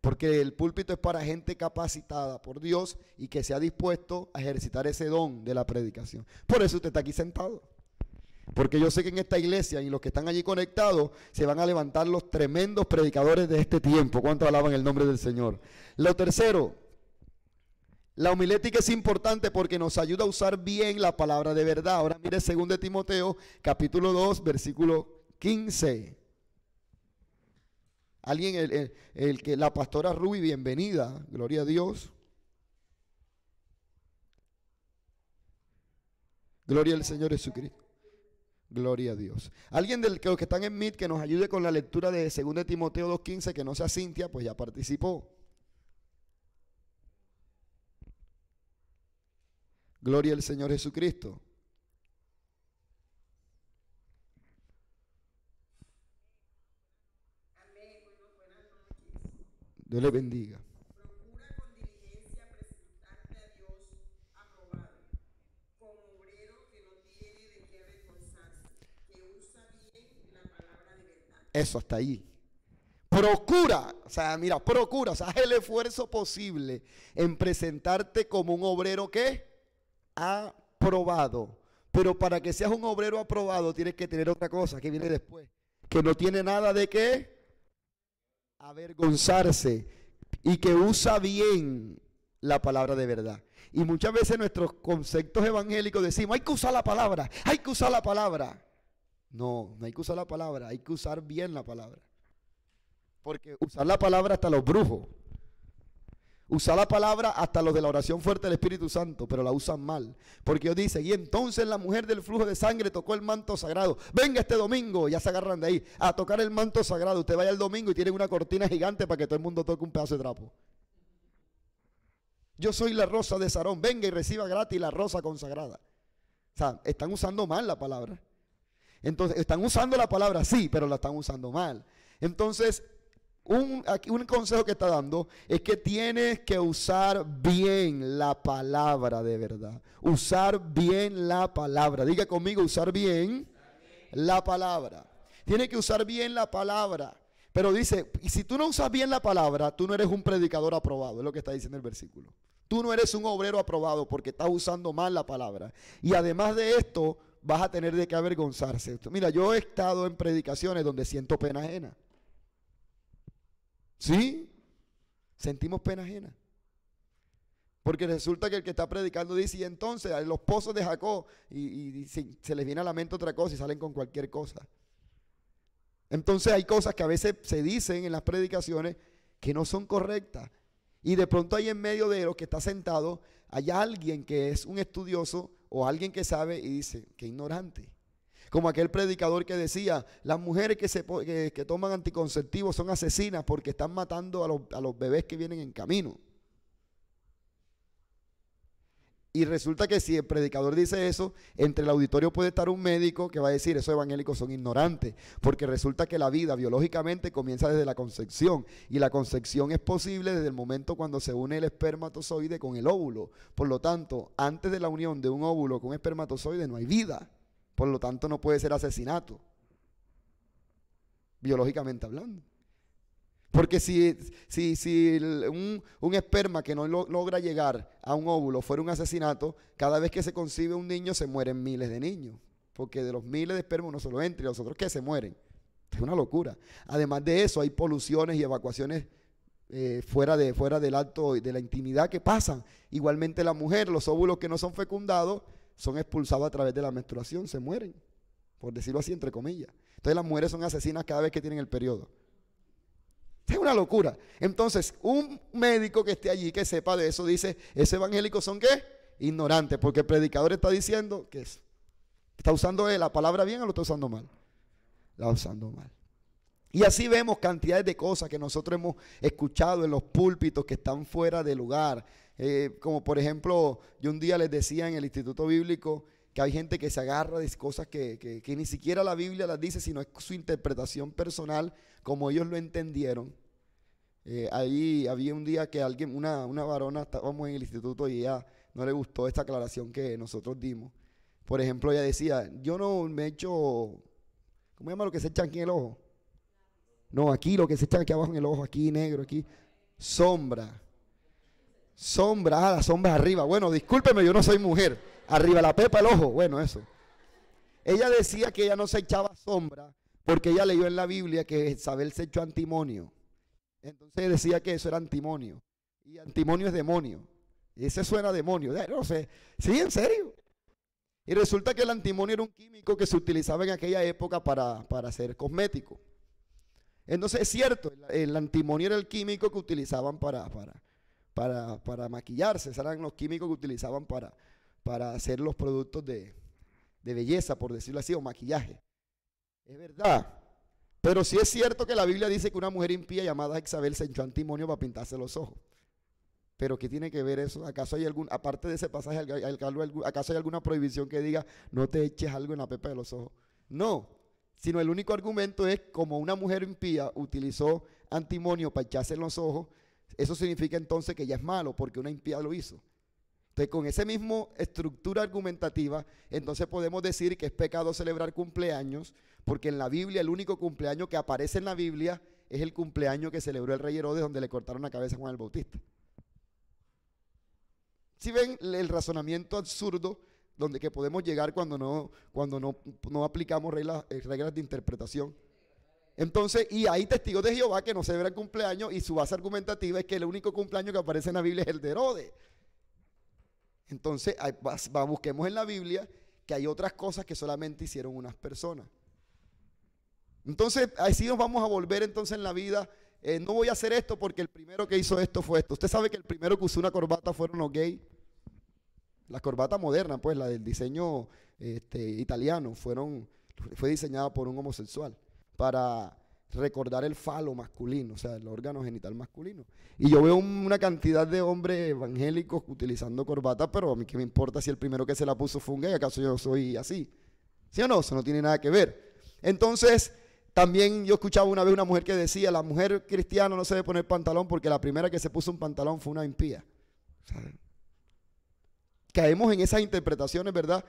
Porque el púlpito es para gente capacitada por Dios y que sea dispuesto a ejercitar ese don de la predicación. Por eso usted está aquí sentado. Porque yo sé que en esta iglesia y los que están allí conectados se van a levantar los tremendos predicadores de este tiempo. ¿Cuántos alaban el nombre del Señor? Lo tercero, la homilética es importante porque nos ayuda a usar bien la palabra de verdad. Ahora mire 2 Timoteo capítulo 2 versículo 15. Alguien, la pastora Ruby, bienvenida, gloria a Dios. Gloria al Señor Jesucristo. Gloria a Dios. Alguien de los que están en MIT que nos ayude con la lectura de 2 Timoteo 2:15, que no sea Cintia, pues ya participó. Gloria al Señor Jesucristo. Dios le bendiga. Procura con diligencia presentarte a Dios aprobado, como obrero que no tiene de qué avergonzarse, que usa bien la palabra de verdad. Eso hasta ahí. Procura, o sea, haz el esfuerzo posible en presentarte como un obrero que aprobado. Pero para que seas un obrero aprobado tienes que tener otra cosa que viene después, que no tiene nada de qué avergonzarse y que usa bien la palabra de verdad. Y muchas veces nuestros conceptos evangélicos decimos, hay que usar la palabra, hay que usar la palabra. No, no hay que usar la palabra, hay que usar bien la palabra. Porque usar la palabra hasta los brujos, usar la palabra hasta los de la oración fuerte del Espíritu Santo, pero la usan mal. Porque Dios dice, y entonces la mujer del flujo de sangre tocó el manto sagrado. Venga este domingo, ya se agarran de ahí, a tocar el manto sagrado. Usted vaya el domingo y tienen una cortina gigante para que todo el mundo toque un pedazo de trapo. Yo soy la rosa de Sarón, venga y reciba gratis la rosa consagrada. O sea, están usando mal la palabra. Entonces, están usando la palabra, sí, pero la están usando mal. Entonces, un consejo que está dando es que tienes que usar bien la palabra de verdad. Usar bien la palabra. Diga conmigo, usar bien la palabra. Tienes que usar bien la palabra. Pero dice, y si tú no usas bien la palabra, tú no eres un predicador aprobado. Es lo que está diciendo el versículo. Tú no eres un obrero aprobado porque estás usando mal la palabra. Y además de esto, vas a tener de qué avergonzarse. Mira, yo he estado en predicaciones donde siento pena ajena. ¿Sí? Sentimos pena ajena. Porque resulta que el que está predicando dice, y entonces los pozos de Jacob, y se les viene a la mente otra cosa y salen con cualquier cosa. Entonces hay cosas que a veces se dicen en las predicaciones que no son correctas. Y de pronto ahí en medio de los que está sentado, hay alguien que es un estudioso o alguien que sabe y dice, qué ignorante. Como aquel predicador que decía, las mujeres que toman anticonceptivos son asesinas porque están matando a los bebés que vienen en camino. Y resulta que si el predicador dice eso, entre el auditorio puede estar un médico que va a decir, esos evangélicos son ignorantes, porque resulta que la vida biológicamente comienza desde la concepción, y la concepción es posible desde el momento cuando se une el espermatozoide con el óvulo. Por lo tanto, antes de la unión de un óvulo con un espermatozoide no hay vida, por lo tanto no puede ser asesinato, biológicamente hablando. Porque si un esperma que no logra llegar a un óvulo fuera un asesinato, cada vez que se concibe un niño se mueren miles de niños. Porque de los miles de espermas uno solo entra y los otros que se mueren. Es una locura. Además de eso hay poluciones y evacuaciones fuera del acto de la intimidad que pasan. Igualmente la mujer, los óvulos que no son fecundados son expulsados a través de la menstruación, se mueren. Por decirlo así, entre comillas. Entonces las mujeres son asesinas cada vez que tienen el periodo. Es una locura. Entonces, un médico que esté allí, que sepa de eso, dice, ¿esos evangélicos son qué? Ignorantes, porque el predicador está diciendo que está usando la palabra bien o lo está usando mal. La está usando mal. Y así vemos cantidades de cosas que nosotros hemos escuchado en los púlpitos que están fuera de lugar. Como por ejemplo, yo un día les decía en el Instituto Bíblico que hay gente que se agarra de cosas que ni siquiera la Biblia las dice, sino es su interpretación personal, como ellos lo entendieron. Ahí había un día que una varona, estábamos en el instituto y ella no le gustó esta aclaración que nosotros dimos. Por ejemplo, ella decía, yo no me echo, ¿cómo se llama lo que se echa aquí en el ojo? No, aquí lo que se echa aquí abajo en el ojo, aquí negro, aquí, sombra. Sombra, la sombra arriba. Bueno, discúlpeme, yo no soy mujer. Arriba la pepa, el ojo, bueno, eso. Ella decía que ella no se echaba sombra porque ella leyó en la Biblia que Isabel se echó antimonio. Entonces decía que eso era antimonio. Y antimonio es demonio. Y ese suena a demonio. No sé. Sí, en serio. Y resulta que el antimonio era un químico que se utilizaba en aquella época para hacer cosméticos. Entonces es cierto, el antimonio era el químico que utilizaban para maquillarse. Esos eran los químicos que utilizaban para hacer los productos de belleza, por decirlo así, o maquillaje. Es verdad. Pero sí es cierto que la Biblia dice que una mujer impía llamada Jezabel se echó antimonio para pintarse los ojos. Pero ¿qué tiene que ver eso? ¿Acaso hay aparte de ese pasaje, acaso hay alguna prohibición que diga no te eches algo en la pepa de los ojos? No, sino el único argumento es como una mujer impía utilizó antimonio para echarse en los ojos, eso significa entonces que ya es malo porque una impía lo hizo. Entonces, con esa misma estructura argumentativa, entonces podemos decir que es pecado celebrar cumpleaños, porque en la Biblia el único cumpleaños que aparece en la Biblia es el cumpleaños que celebró el rey Herodes, donde le cortaron la cabeza a Juan el Bautista. ¿Sí ven el razonamiento absurdo donde que podemos llegar cuando no aplicamos reglas de interpretación? Entonces, y hay testigos de Jehová que no celebran cumpleaños y su base argumentativa es que el único cumpleaños que aparece en la Biblia es el de Herodes. Entonces, busquemos en la Biblia que hay otras cosas que solamente hicieron unas personas. Entonces, así nos vamos a volver entonces en la vida. No voy a hacer esto porque el primero que hizo esto fue esto. Usted sabe que el primero que usó una corbata fueron los gays. La corbata moderna, pues, la del diseño italiano, fue diseñada por un homosexual para recordar el falo masculino, o sea, el órgano genital masculino. Y yo veo una cantidad de hombres evangélicos utilizando corbata, pero a mí qué me importa si el primero que se la puso fue un gay, ¿acaso yo soy así? ¿Sí o no? Eso no tiene nada que ver. Entonces, también yo escuchaba una vez una mujer que decía, la mujer cristiana no se debe poner pantalón porque la primera que se puso un pantalón fue una impía. O sea, caemos en esas interpretaciones, ¿verdad?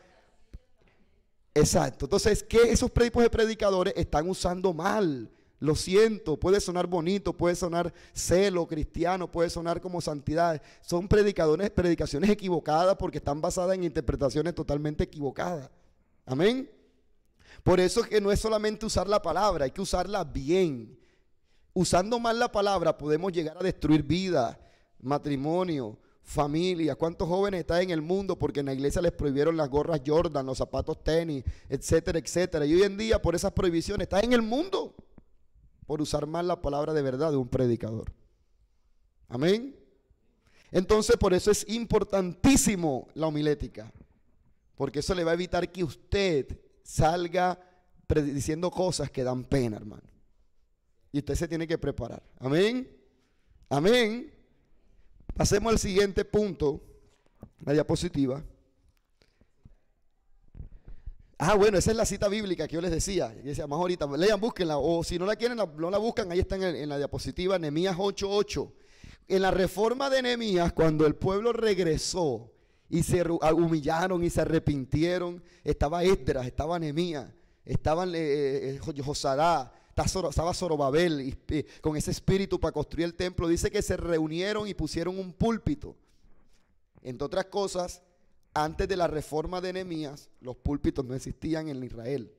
Exacto. Entonces, ¿qué esos tipos de predicadores están usando mal? Lo siento, puede sonar bonito, puede sonar celo cristiano, puede sonar como santidad. Son predicaciones equivocadas porque están basadas en interpretaciones totalmente equivocadas. Amén. Por eso es que no es solamente usar la palabra, hay que usarla bien. Usando mal la palabra podemos llegar a destruir vida, matrimonio, familia. ¿Cuántos jóvenes están en el mundo porque en la iglesia les prohibieron las gorras Jordan, los zapatos tenis, etcétera, etcétera? Y hoy en día por esas prohibiciones están en el mundo por usar mal la palabra de verdad de un predicador. Amén. Entonces por eso es importantísimo la homilética, porque eso le va a evitar que usted salga diciendo cosas que dan pena, hermano. Y usted se tiene que preparar. Amén. Amén. Pasemos al siguiente punto, la diapositiva. Bueno, esa es la cita bíblica que yo les decía. Y decía, más ahorita, lean, búsquenla. O si no la quieren, no la buscan, ahí está en la diapositiva, Nehemías 8:8. En la reforma de Nehemías, cuando el pueblo regresó y se humillaron y se arrepintieron, estaba Esdras, estaba Nehemías, estaban Josadá, estaba Zorobabel con ese espíritu para construir el templo. Dice que se reunieron y pusieron un púlpito. Entre otras cosas, antes de la reforma de Nehemías, los púlpitos no existían en Israel,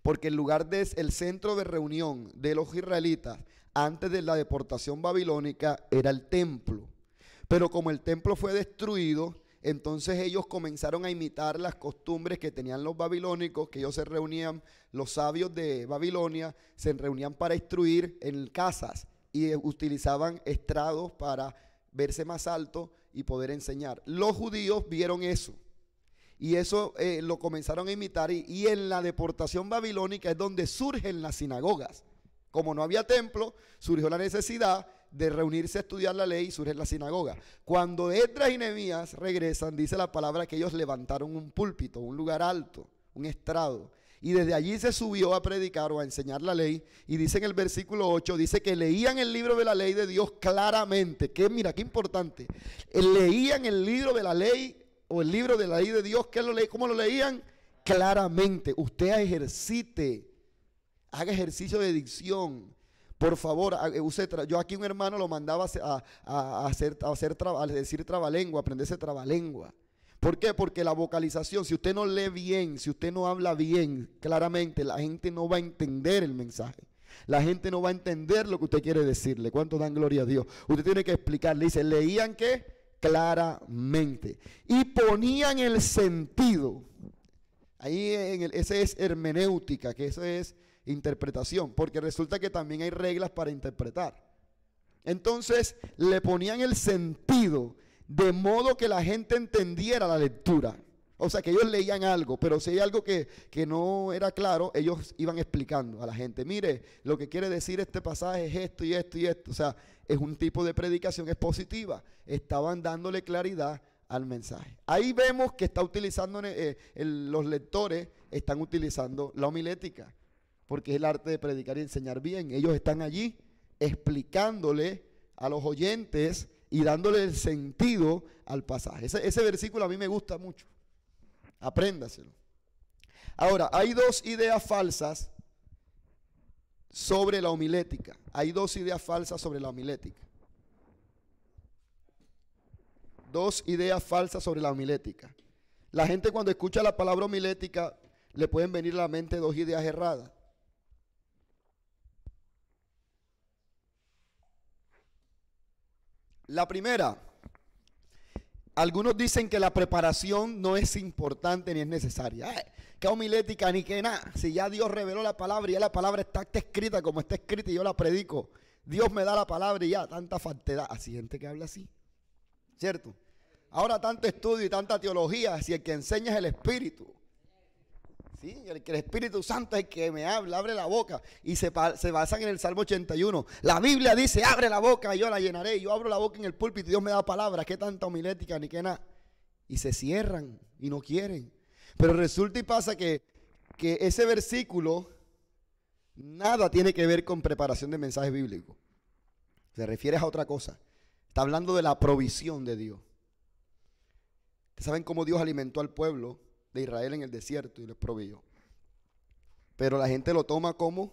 porque el centro de reunión de los israelitas antes de la deportación babilónica era el templo. Pero como el templo fue destruido, entonces ellos comenzaron a imitar las costumbres que tenían los babilónicos, que ellos se reunían, los sabios de Babilonia se reunían para instruir en casas y utilizaban estrados para verse más alto y poder enseñar. Los judíos vieron eso y eso lo comenzaron a imitar, y en la deportación babilónica es donde surgen las sinagogas. Como no había templo, surgió la necesidad de reunirse a estudiar la ley y surge la sinagoga. Cuando Esdras y Nehemías regresan, dice la palabra que ellos levantaron un púlpito, un lugar alto, un estrado, y desde allí se subió a predicar o a enseñar la ley. Y dice en el versículo 8, dice que leían el libro de la ley de Dios claramente. Que mira, qué importante. Leían el libro de la ley o el libro de la ley de Dios. ¿Cómo lo leían? Claramente. Usted ejercite, haga ejercicio de dicción. Por favor, yo aquí un hermano lo mandaba a decir trabalengua, aprenderse trabalengua. ¿Por qué? Porque la vocalización, si usted no lee bien, si usted no habla bien, claramente la gente no va a entender el mensaje. La gente no va a entender lo que usted quiere decirle. ¿Cuánto dan gloria a Dios? Usted tiene que explicarle. Dice, leían ¿qué? Claramente. Y ponían el sentido. Ahí ese es hermenéutica, que eso es interpretación, porque resulta que también hay reglas para interpretar. Entonces le ponían el sentido de modo que la gente entendiera la lectura. O sea, que ellos leían algo, pero si hay algo que no era claro, ellos iban explicando a la gente. Mire, lo que quiere decir este pasaje es esto y esto y esto. O sea, es un tipo de predicación expositiva. Estaban dándole claridad al mensaje. Ahí vemos que está utilizando, los lectores están utilizando la homilética, porque es el arte de predicar y enseñar bien. Ellos están allí explicándole a los oyentes y dándole el sentido al pasaje. Ese versículo a mí me gusta mucho. Apréndaselo. Ahora, hay dos ideas falsas sobre la homilética. Hay dos ideas falsas sobre la homilética. Dos ideas falsas sobre la homilética. La gente cuando escucha la palabra homilética le pueden venir a la mente dos ideas erradas. La primera, algunos dicen que la preparación no es importante ni es necesaria. ¿Qué homilética ni qué nada? Si ya Dios reveló la palabra y ya la palabra está escrita como está escrita y yo la predico. Dios me da la palabra y ya, tanta faltedad. Así hay gente que habla así, ¿cierto? Ahora tanto estudio y tanta teología, si el que enseña es el Espíritu. ¿Sí? El Espíritu Santo es el que me habla, abre la boca. Y se basan en el Salmo 81. La Biblia dice, abre la boca y yo la llenaré. Yo abro la boca en el púlpito y Dios me da palabra. ¿Qué tanta homilética ni qué nada? Y se cierran y no quieren. Pero resulta y pasa que ese versículo nada tiene que ver con preparación de mensajes bíblicos. Se refiere a otra cosa. Está hablando de la provisión de Dios. ¿Ustedes saben cómo Dios alimentó al pueblo de Israel en el desierto y les proveyó? Pero la gente lo toma como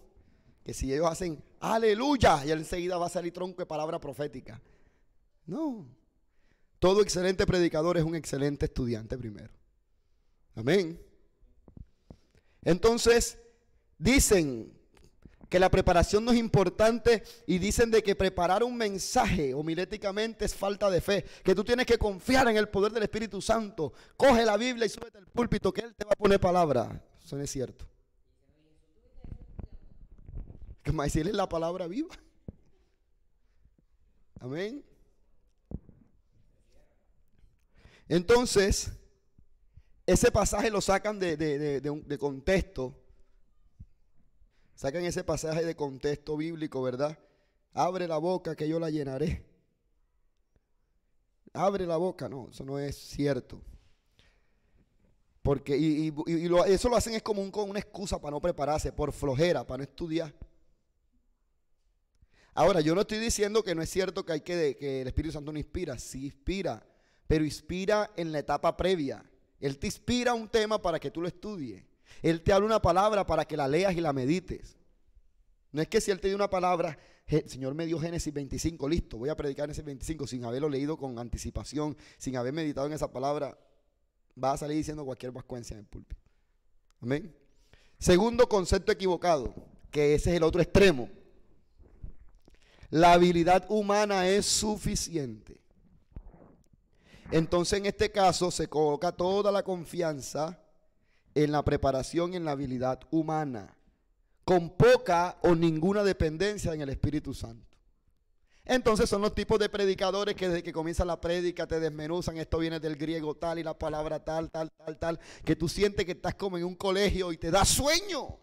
que si ellos hacen aleluya, y enseguida va a salir tronco de palabra profética. No. Todo excelente predicador es un excelente estudiante primero. Amén. Entonces, dicen que la preparación no es importante y dicen de que preparar un mensaje homiléticamente es falta de fe, que tú tienes que confiar en el poder del Espíritu Santo. Coge la Biblia y súbete al púlpito que Él te va a poner palabra. Eso no es cierto. Que más decirle la palabra viva. Amén. Entonces, ese pasaje lo sacan de contexto. Sacan ese pasaje de contexto bíblico, ¿verdad? Abre la boca que yo la llenaré. Abre la boca, no, eso no es cierto. Porque, eso lo hacen es como una excusa para no prepararse, por flojera, para no estudiar. Ahora, yo no estoy diciendo que no es cierto que que el Espíritu Santo no inspira, sí inspira, pero inspira en la etapa previa. Él te inspira un tema para que tú lo estudies. Él te habla una palabra para que la leas y la medites. No es que si Él te dio una palabra, el Señor me dio Génesis 25, listo, voy a predicar Génesis 25 sin haberlo leído con anticipación, sin haber meditado en esa palabra, va a salir diciendo cualquier vascuencia en el púlpito. Amén. Segundo concepto equivocado, que ese es el otro extremo. La habilidad humana es suficiente. Entonces en este caso se coloca toda la confianza en la preparación y en la habilidad humana, con poca o ninguna dependencia en el Espíritu Santo. Entonces son los tipos de predicadores que desde que comienza la prédica te desmenuzan, esto viene del griego tal y la palabra tal, que tú sientes que estás como en un colegio y te da sueño.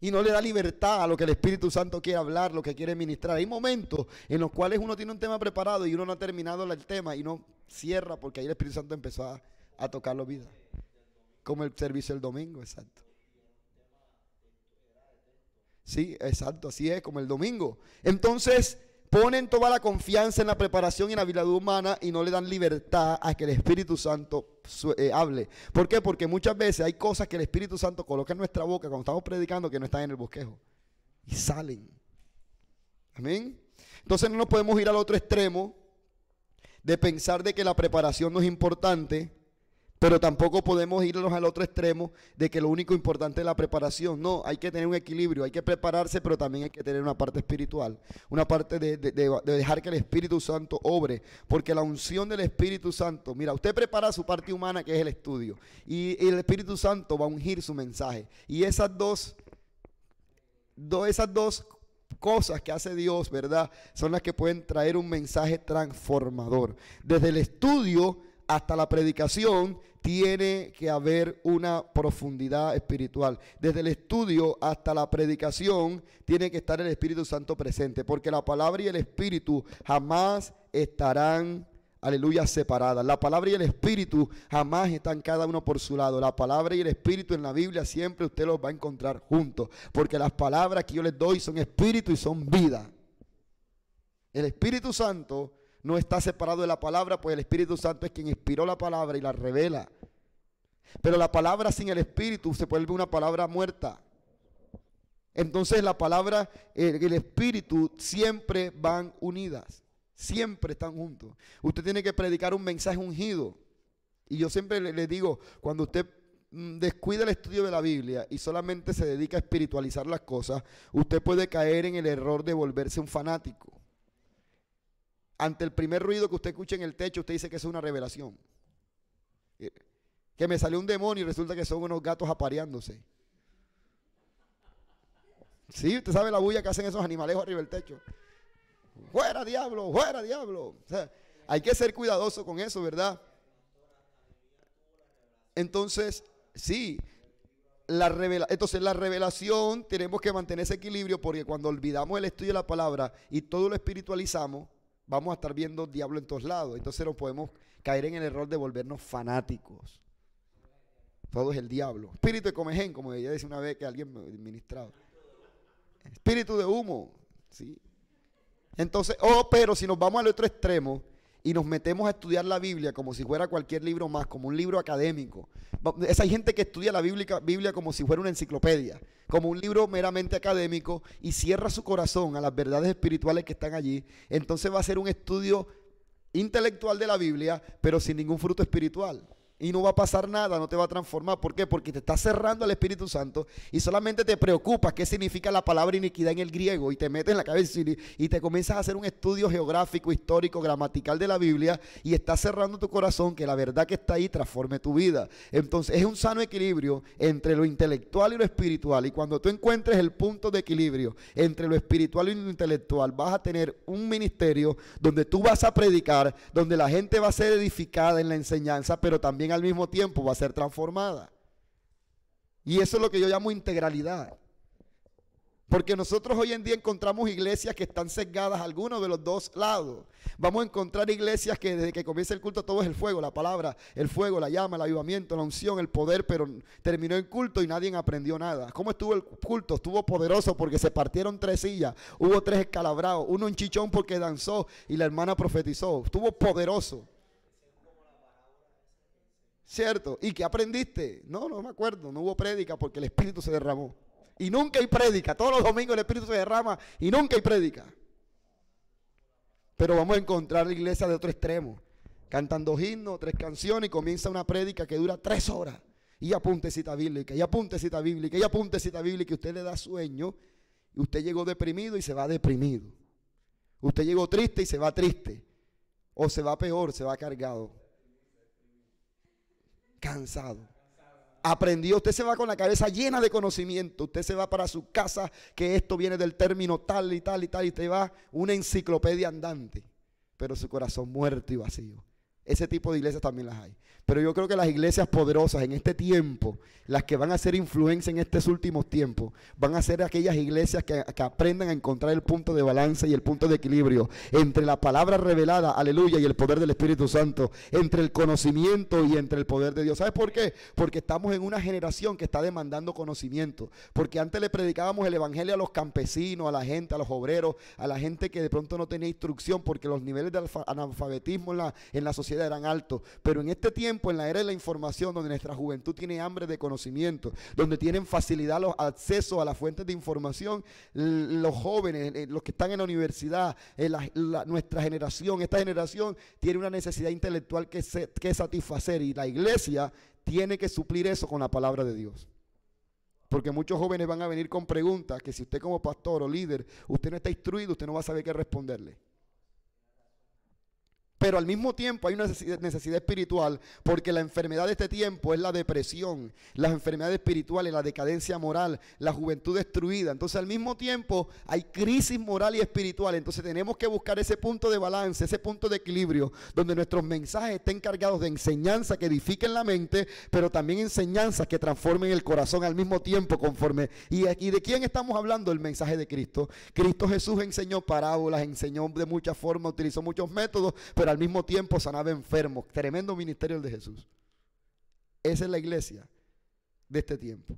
Y no le da libertad a lo que el Espíritu Santo quiere hablar, lo que quiere ministrar. Hay momentos en los cuales uno tiene un tema preparado y uno no ha terminado el tema y no cierra porque ahí el Espíritu Santo empezó a tocar la vida. Como el servicio del domingo, exacto. Sí, exacto, así es, como el domingo. Entonces, ponen toda la confianza en la preparación y en la habilidad humana y no le dan libertad a que el Espíritu Santo hable. ¿Por qué? Porque muchas veces hay cosas que el Espíritu Santo coloca en nuestra boca cuando estamos predicando que no están en el bosquejo. Y salen. Amén. Entonces no nos podemos ir al otro extremo de pensar de que la preparación no es importante, pero tampoco podemos irnos al otro extremo de que lo único importante es la preparación. No, hay que tener un equilibrio, hay que prepararse, pero también hay que tener una parte espiritual, una parte de dejar que el Espíritu Santo obre, porque la unción del Espíritu Santo, mira, usted prepara su parte humana que es el estudio, y el Espíritu Santo va a ungir su mensaje, y esas dos cosas que hace Dios, ¿verdad? Son las que pueden traer un mensaje transformador. Desde el estudio hasta la predicación tiene que haber una profundidad espiritual. Desde el estudio hasta la predicación tiene que estar el Espíritu Santo presente, porque la palabra y el Espíritu jamás estarán, aleluya, separadas. La palabra y el Espíritu jamás están cada uno por su lado. La palabra y el Espíritu en la Biblia siempre usted los va a encontrar juntos, porque las palabras que yo les doy son espíritu y son vida. El Espíritu Santo no está separado de la palabra, pues el Espíritu Santo es quien inspiró la palabra y la revela. Pero la palabra sin el Espíritu se vuelve una palabra muerta. Entonces la palabra, el Espíritu siempre van unidas. Siempre están juntos. Usted tiene que predicar un mensaje ungido. Y yo siempre le digo, cuando usted descuida el estudio de la Biblia y solamente se dedica a espiritualizar las cosas, usted puede caer en el error de volverse un fanático. Ante el primer ruido que usted escuche en el techo, usted dice que es una revelación. Que me salió un demonio y resulta que son unos gatos apareándose. Sí, usted sabe la bulla que hacen esos animalejos arriba del techo. ¡Fuera, diablo! ¡Fuera, diablo! O sea, hay que ser cuidadoso con eso, ¿verdad? Entonces, sí, entonces la revelación tenemos que mantener ese equilibrio, porque cuando olvidamos el estudio de la palabra y todo lo espiritualizamos, vamos a estar viendo diablo en todos lados. Entonces no podemos caer en el error de volvernos fanáticos. Todo es el diablo. Espíritu de comején, como ella decía una vez que alguien me ministraba. Espíritu de humo. ¿Sí? Entonces, pero si nos vamos al otro extremo y nos metemos a estudiar la Biblia como si fuera cualquier libro más, como un libro académico. Hay gente que estudia la Biblia como si fuera una enciclopedia, como un libro meramente académico, y cierra su corazón a las verdades espirituales que están allí. Entonces va a ser un estudio intelectual de la Biblia, pero sin ningún fruto espiritual. Y no va a pasar nada, no te va a transformar. ¿Por qué? Porque te estás cerrando al Espíritu Santo y solamente te preocupas qué significa la palabra iniquidad en el griego y te metes en la cabeza y te comienzas a hacer un estudio geográfico, histórico, gramatical de la Biblia y estás cerrando tu corazón que la verdad que está ahí transforme tu vida. Entonces es un sano equilibrio entre lo intelectual y lo espiritual, y cuando tú encuentres el punto de equilibrio entre lo espiritual y lo intelectual, vas a tener un ministerio donde tú vas a predicar, donde la gente va a ser edificada en la enseñanza, pero también al mismo tiempo va a ser transformada. Y eso es lo que yo llamo integralidad. Porque nosotros hoy en día encontramos iglesias que están sesgadas a alguno de los dos lados. Vamos a encontrar iglesias que desde que comienza el culto todo es el fuego, la palabra, el fuego, la llama, el avivamiento, la unción, el poder, pero terminó el culto y nadie aprendió nada. ¿Cómo estuvo el culto? Estuvo poderoso porque se partieron 3 sillas, hubo 3 escalabrados, uno en chichón porque danzó y la hermana profetizó. Estuvo poderoso. ¿Cierto? ¿Y qué aprendiste? No me acuerdo, no hubo prédica porque el Espíritu se derramó. Y nunca hay prédica, todos los domingos el Espíritu se derrama y nunca hay prédica. Pero vamos a encontrar la iglesia de otro extremo. Cantan 2 himnos, 3 canciones y comienza una prédica que dura 3 horas. Y apunte cita bíblica, y apunte cita bíblica, y apunte cita bíblica, y usted le da sueño, y usted llegó deprimido y se va deprimido. Usted llegó triste y se va triste. O se va peor, se va cargado. Cansado. Aprendió, usted se va con la cabeza llena de conocimiento, usted se va para su casa, que esto viene del término tal y tal y tal, y usted va una enciclopedia andante, pero su corazón muerto y vacío. Ese tipo de iglesias también las hay. Pero yo creo que las iglesias poderosas en este tiempo, las que van a hacer influencia en estos últimos tiempos, van a ser aquellas iglesias que aprendan a encontrar el punto de balance y el punto de equilibrio entre la palabra revelada, aleluya, y el poder del Espíritu Santo, entre el conocimiento y entre el poder de Dios. ¿Sabes por qué? Porque estamos en una generación que está demandando conocimiento. Porque antes le predicábamos el evangelio a los campesinos, a la gente, a los obreros, a la gente que de pronto no tenía instrucción, porque los niveles de analfabetismo en la sociedad eran altos. Pero en este tiempo, en la era de la información, donde nuestra juventud tiene hambre de conocimiento, donde tienen facilidad los accesos a las fuentes de información, los jóvenes, los que están en la universidad, nuestra generación, esta generación tiene una necesidad intelectual que satisfacer, y la iglesia tiene que suplir eso con la palabra de Dios. Porque muchos jóvenes van a venir con preguntas que si usted como pastor o líder, usted no está instruido, usted no va a saber qué responderle. Pero al mismo tiempo hay una necesidad espiritual, porque la enfermedad de este tiempo es la depresión, las enfermedades espirituales, la decadencia moral, la juventud destruida. Entonces al mismo tiempo hay crisis moral y espiritual. Entonces tenemos que buscar ese punto de balance, ese punto de equilibrio, donde nuestros mensajes estén cargados de enseñanza que edifiquen la mente, pero también enseñanzas que transformen el corazón al mismo tiempo conforme. ¿Y aquí de quién estamos hablando? El mensaje de Cristo. Cristo Jesús enseñó parábolas, enseñó de muchas formas, utilizó muchos métodos, pero al mismo tiempo sanaba enfermos. Tremendo ministerio el de Jesús. Esa es la iglesia de este tiempo.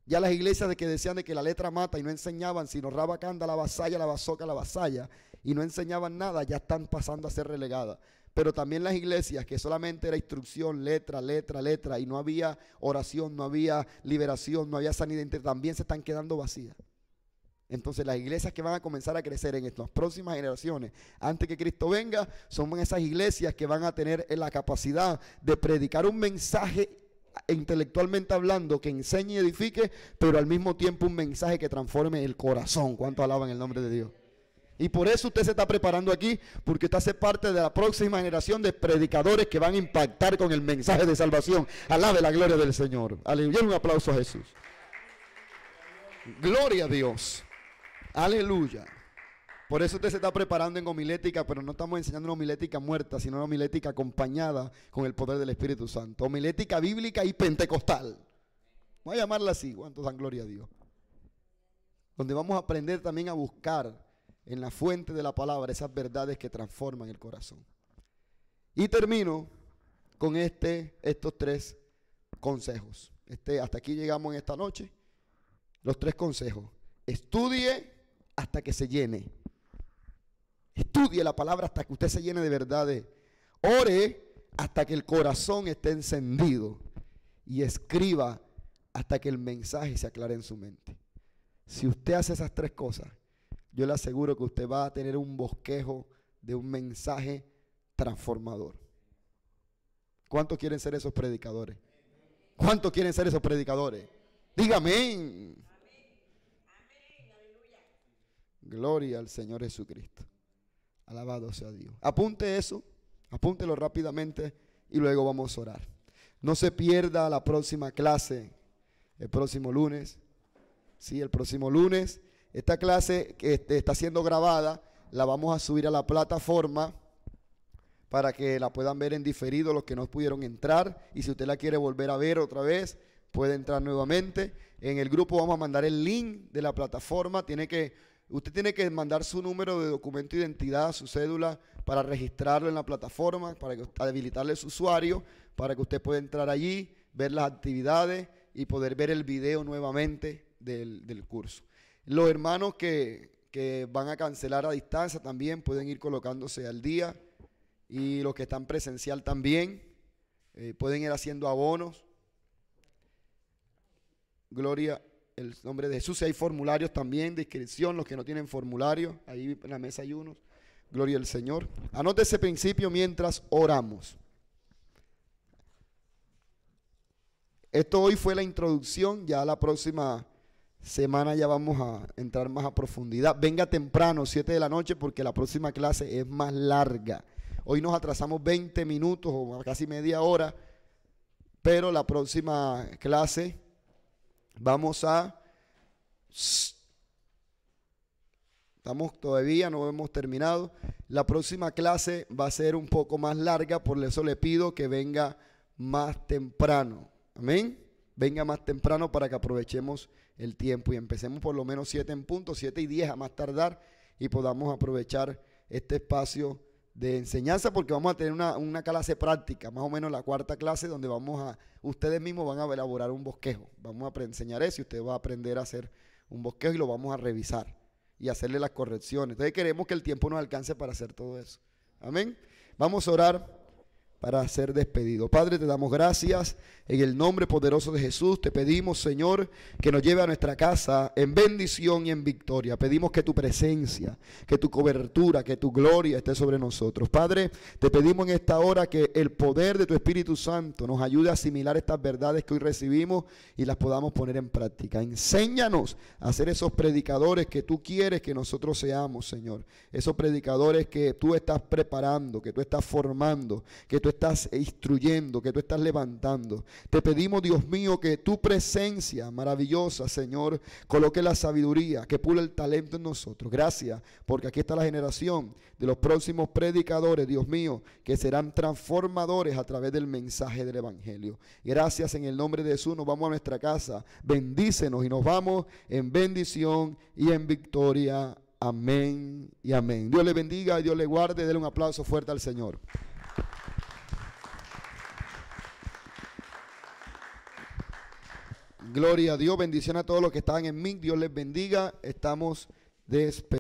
Ya las iglesias de que decían de que la letra mata y no enseñaban sino rabacanda, la vasalla, la bazoca, la vasalla, y no enseñaban nada, ya están pasando a ser relegadas. Pero también las iglesias que solamente era instrucción, letra, letra, letra, y no había oración, no había liberación, no había sanidad, también se están quedando vacías. Entonces las iglesias que van a comenzar a crecer en estas próximas generaciones, antes que Cristo venga, son esas iglesias que van a tener la capacidad de predicar un mensaje intelectualmente hablando que enseñe y edifique, pero al mismo tiempo un mensaje que transforme el corazón. ¿Cuántos alaban el nombre de Dios? Y por eso usted se está preparando aquí, porque usted hace parte de la próxima generación de predicadores que van a impactar con el mensaje de salvación. Alabe la gloria del Señor. Aleluya. Un aplauso a Jesús. Gloria a Dios. Aleluya. Por eso usted se está preparando en homilética, pero no estamos enseñando una homilética muerta, sino una homilética acompañada con el poder del Espíritu Santo. Homilética bíblica y pentecostal. Voy a llamarla así. ¿Cuántos dan gloria a Dios? Donde vamos a aprender también a buscar en la fuente de la palabra esas verdades que transforman el corazón. Y termino con estos 3 consejos. Hasta aquí llegamos en esta noche. Los 3 consejos. Estudie hasta que se llene. Estudie la palabra hasta que usted se llene de verdades. Ore hasta que el corazón esté encendido. Y escriba hasta que el mensaje se aclare en su mente. Si usted hace esas 3 cosas, yo le aseguro que usted va a tener un bosquejo de un mensaje transformador. ¿Cuántos quieren ser esos predicadores? ¿Cuántos quieren ser esos predicadores? Dígame. Gloria al Señor Jesucristo. Alabado sea Dios. Apunte eso, apúntelo rápidamente y luego vamos a orar. No se pierda la próxima clase, el próximo lunes. Sí, el próximo lunes. Esta clase que está siendo grabada, la vamos a subir a la plataforma para que la puedan ver en diferido los que no pudieron entrar. Y si usted la quiere volver a ver otra vez, puede entrar nuevamente. En el grupo vamos a mandar el link de la plataforma. Usted tiene que mandar su número de documento de identidad, su cédula, para registrarlo en la plataforma, para habilitarle su usuario, para que usted pueda entrar allí, ver las actividades y poder ver el video nuevamente del curso. Los hermanos que van a cancelar a distancia también pueden ir colocándose al día, y los que están presencial también pueden ir haciendo abonos. Gloria el nombre de Jesús. Hay formularios también de inscripción, los que no tienen formulario, ahí en la mesa hay unos. Gloria al Señor. Anote ese principio mientras oramos. Esto hoy fue la introducción, ya la próxima semana ya vamos a entrar más a profundidad. Venga temprano, 7 de la noche, porque la próxima clase es más larga. Hoy nos atrasamos 20 minutos o casi media hora, pero la próxima clase todavía no hemos terminado. La próxima clase va a ser un poco más larga, por eso le pido que venga más temprano. Amén. Venga más temprano para que aprovechemos el tiempo y empecemos por lo menos 7 en punto, 7:10 a más tardar, y podamos aprovechar este espacio de enseñanza, porque vamos a tener una clase práctica, más o menos la cuarta clase, donde ustedes mismos van a elaborar un bosquejo. Vamos a enseñar eso y usted va a aprender a hacer un bosquejo y lo vamos a revisar y hacerle las correcciones. Entonces queremos que el tiempo nos alcance para hacer todo eso. Amén. Vamos a orar para ser despedido. Padre, te damos gracias en el nombre poderoso de Jesús. Te pedimos, Señor, que nos lleve a nuestra casa en bendición y en victoria. Pedimos que tu presencia, que tu cobertura, que tu gloria esté sobre nosotros. Padre, te pedimos en esta hora que el poder de tu Espíritu Santo nos ayude a asimilar estas verdades que hoy recibimos y las podamos poner en práctica. Enséñanos a ser esos predicadores que tú quieres que nosotros seamos, Señor. Esos predicadores que tú estás preparando, que tú estás formando, que tú estás instruyendo, que tú estás levantando. Te pedimos, Dios mío, que tu presencia maravillosa, Señor, coloque la sabiduría, que pule el talento en nosotros. Gracias, porque aquí está la generación de los próximos predicadores, Dios mío, que serán transformadores a través del mensaje del Evangelio. Gracias, en el nombre de Jesús. Nos vamos a nuestra casa. Bendícenos y nos vamos en bendición y en victoria. Amén y amén. Dios le bendiga y Dios le guarde. Denle un aplauso fuerte al Señor. Gloria a Dios, bendición a todos los que están en mí. Dios les bendiga. Estamos despedidos.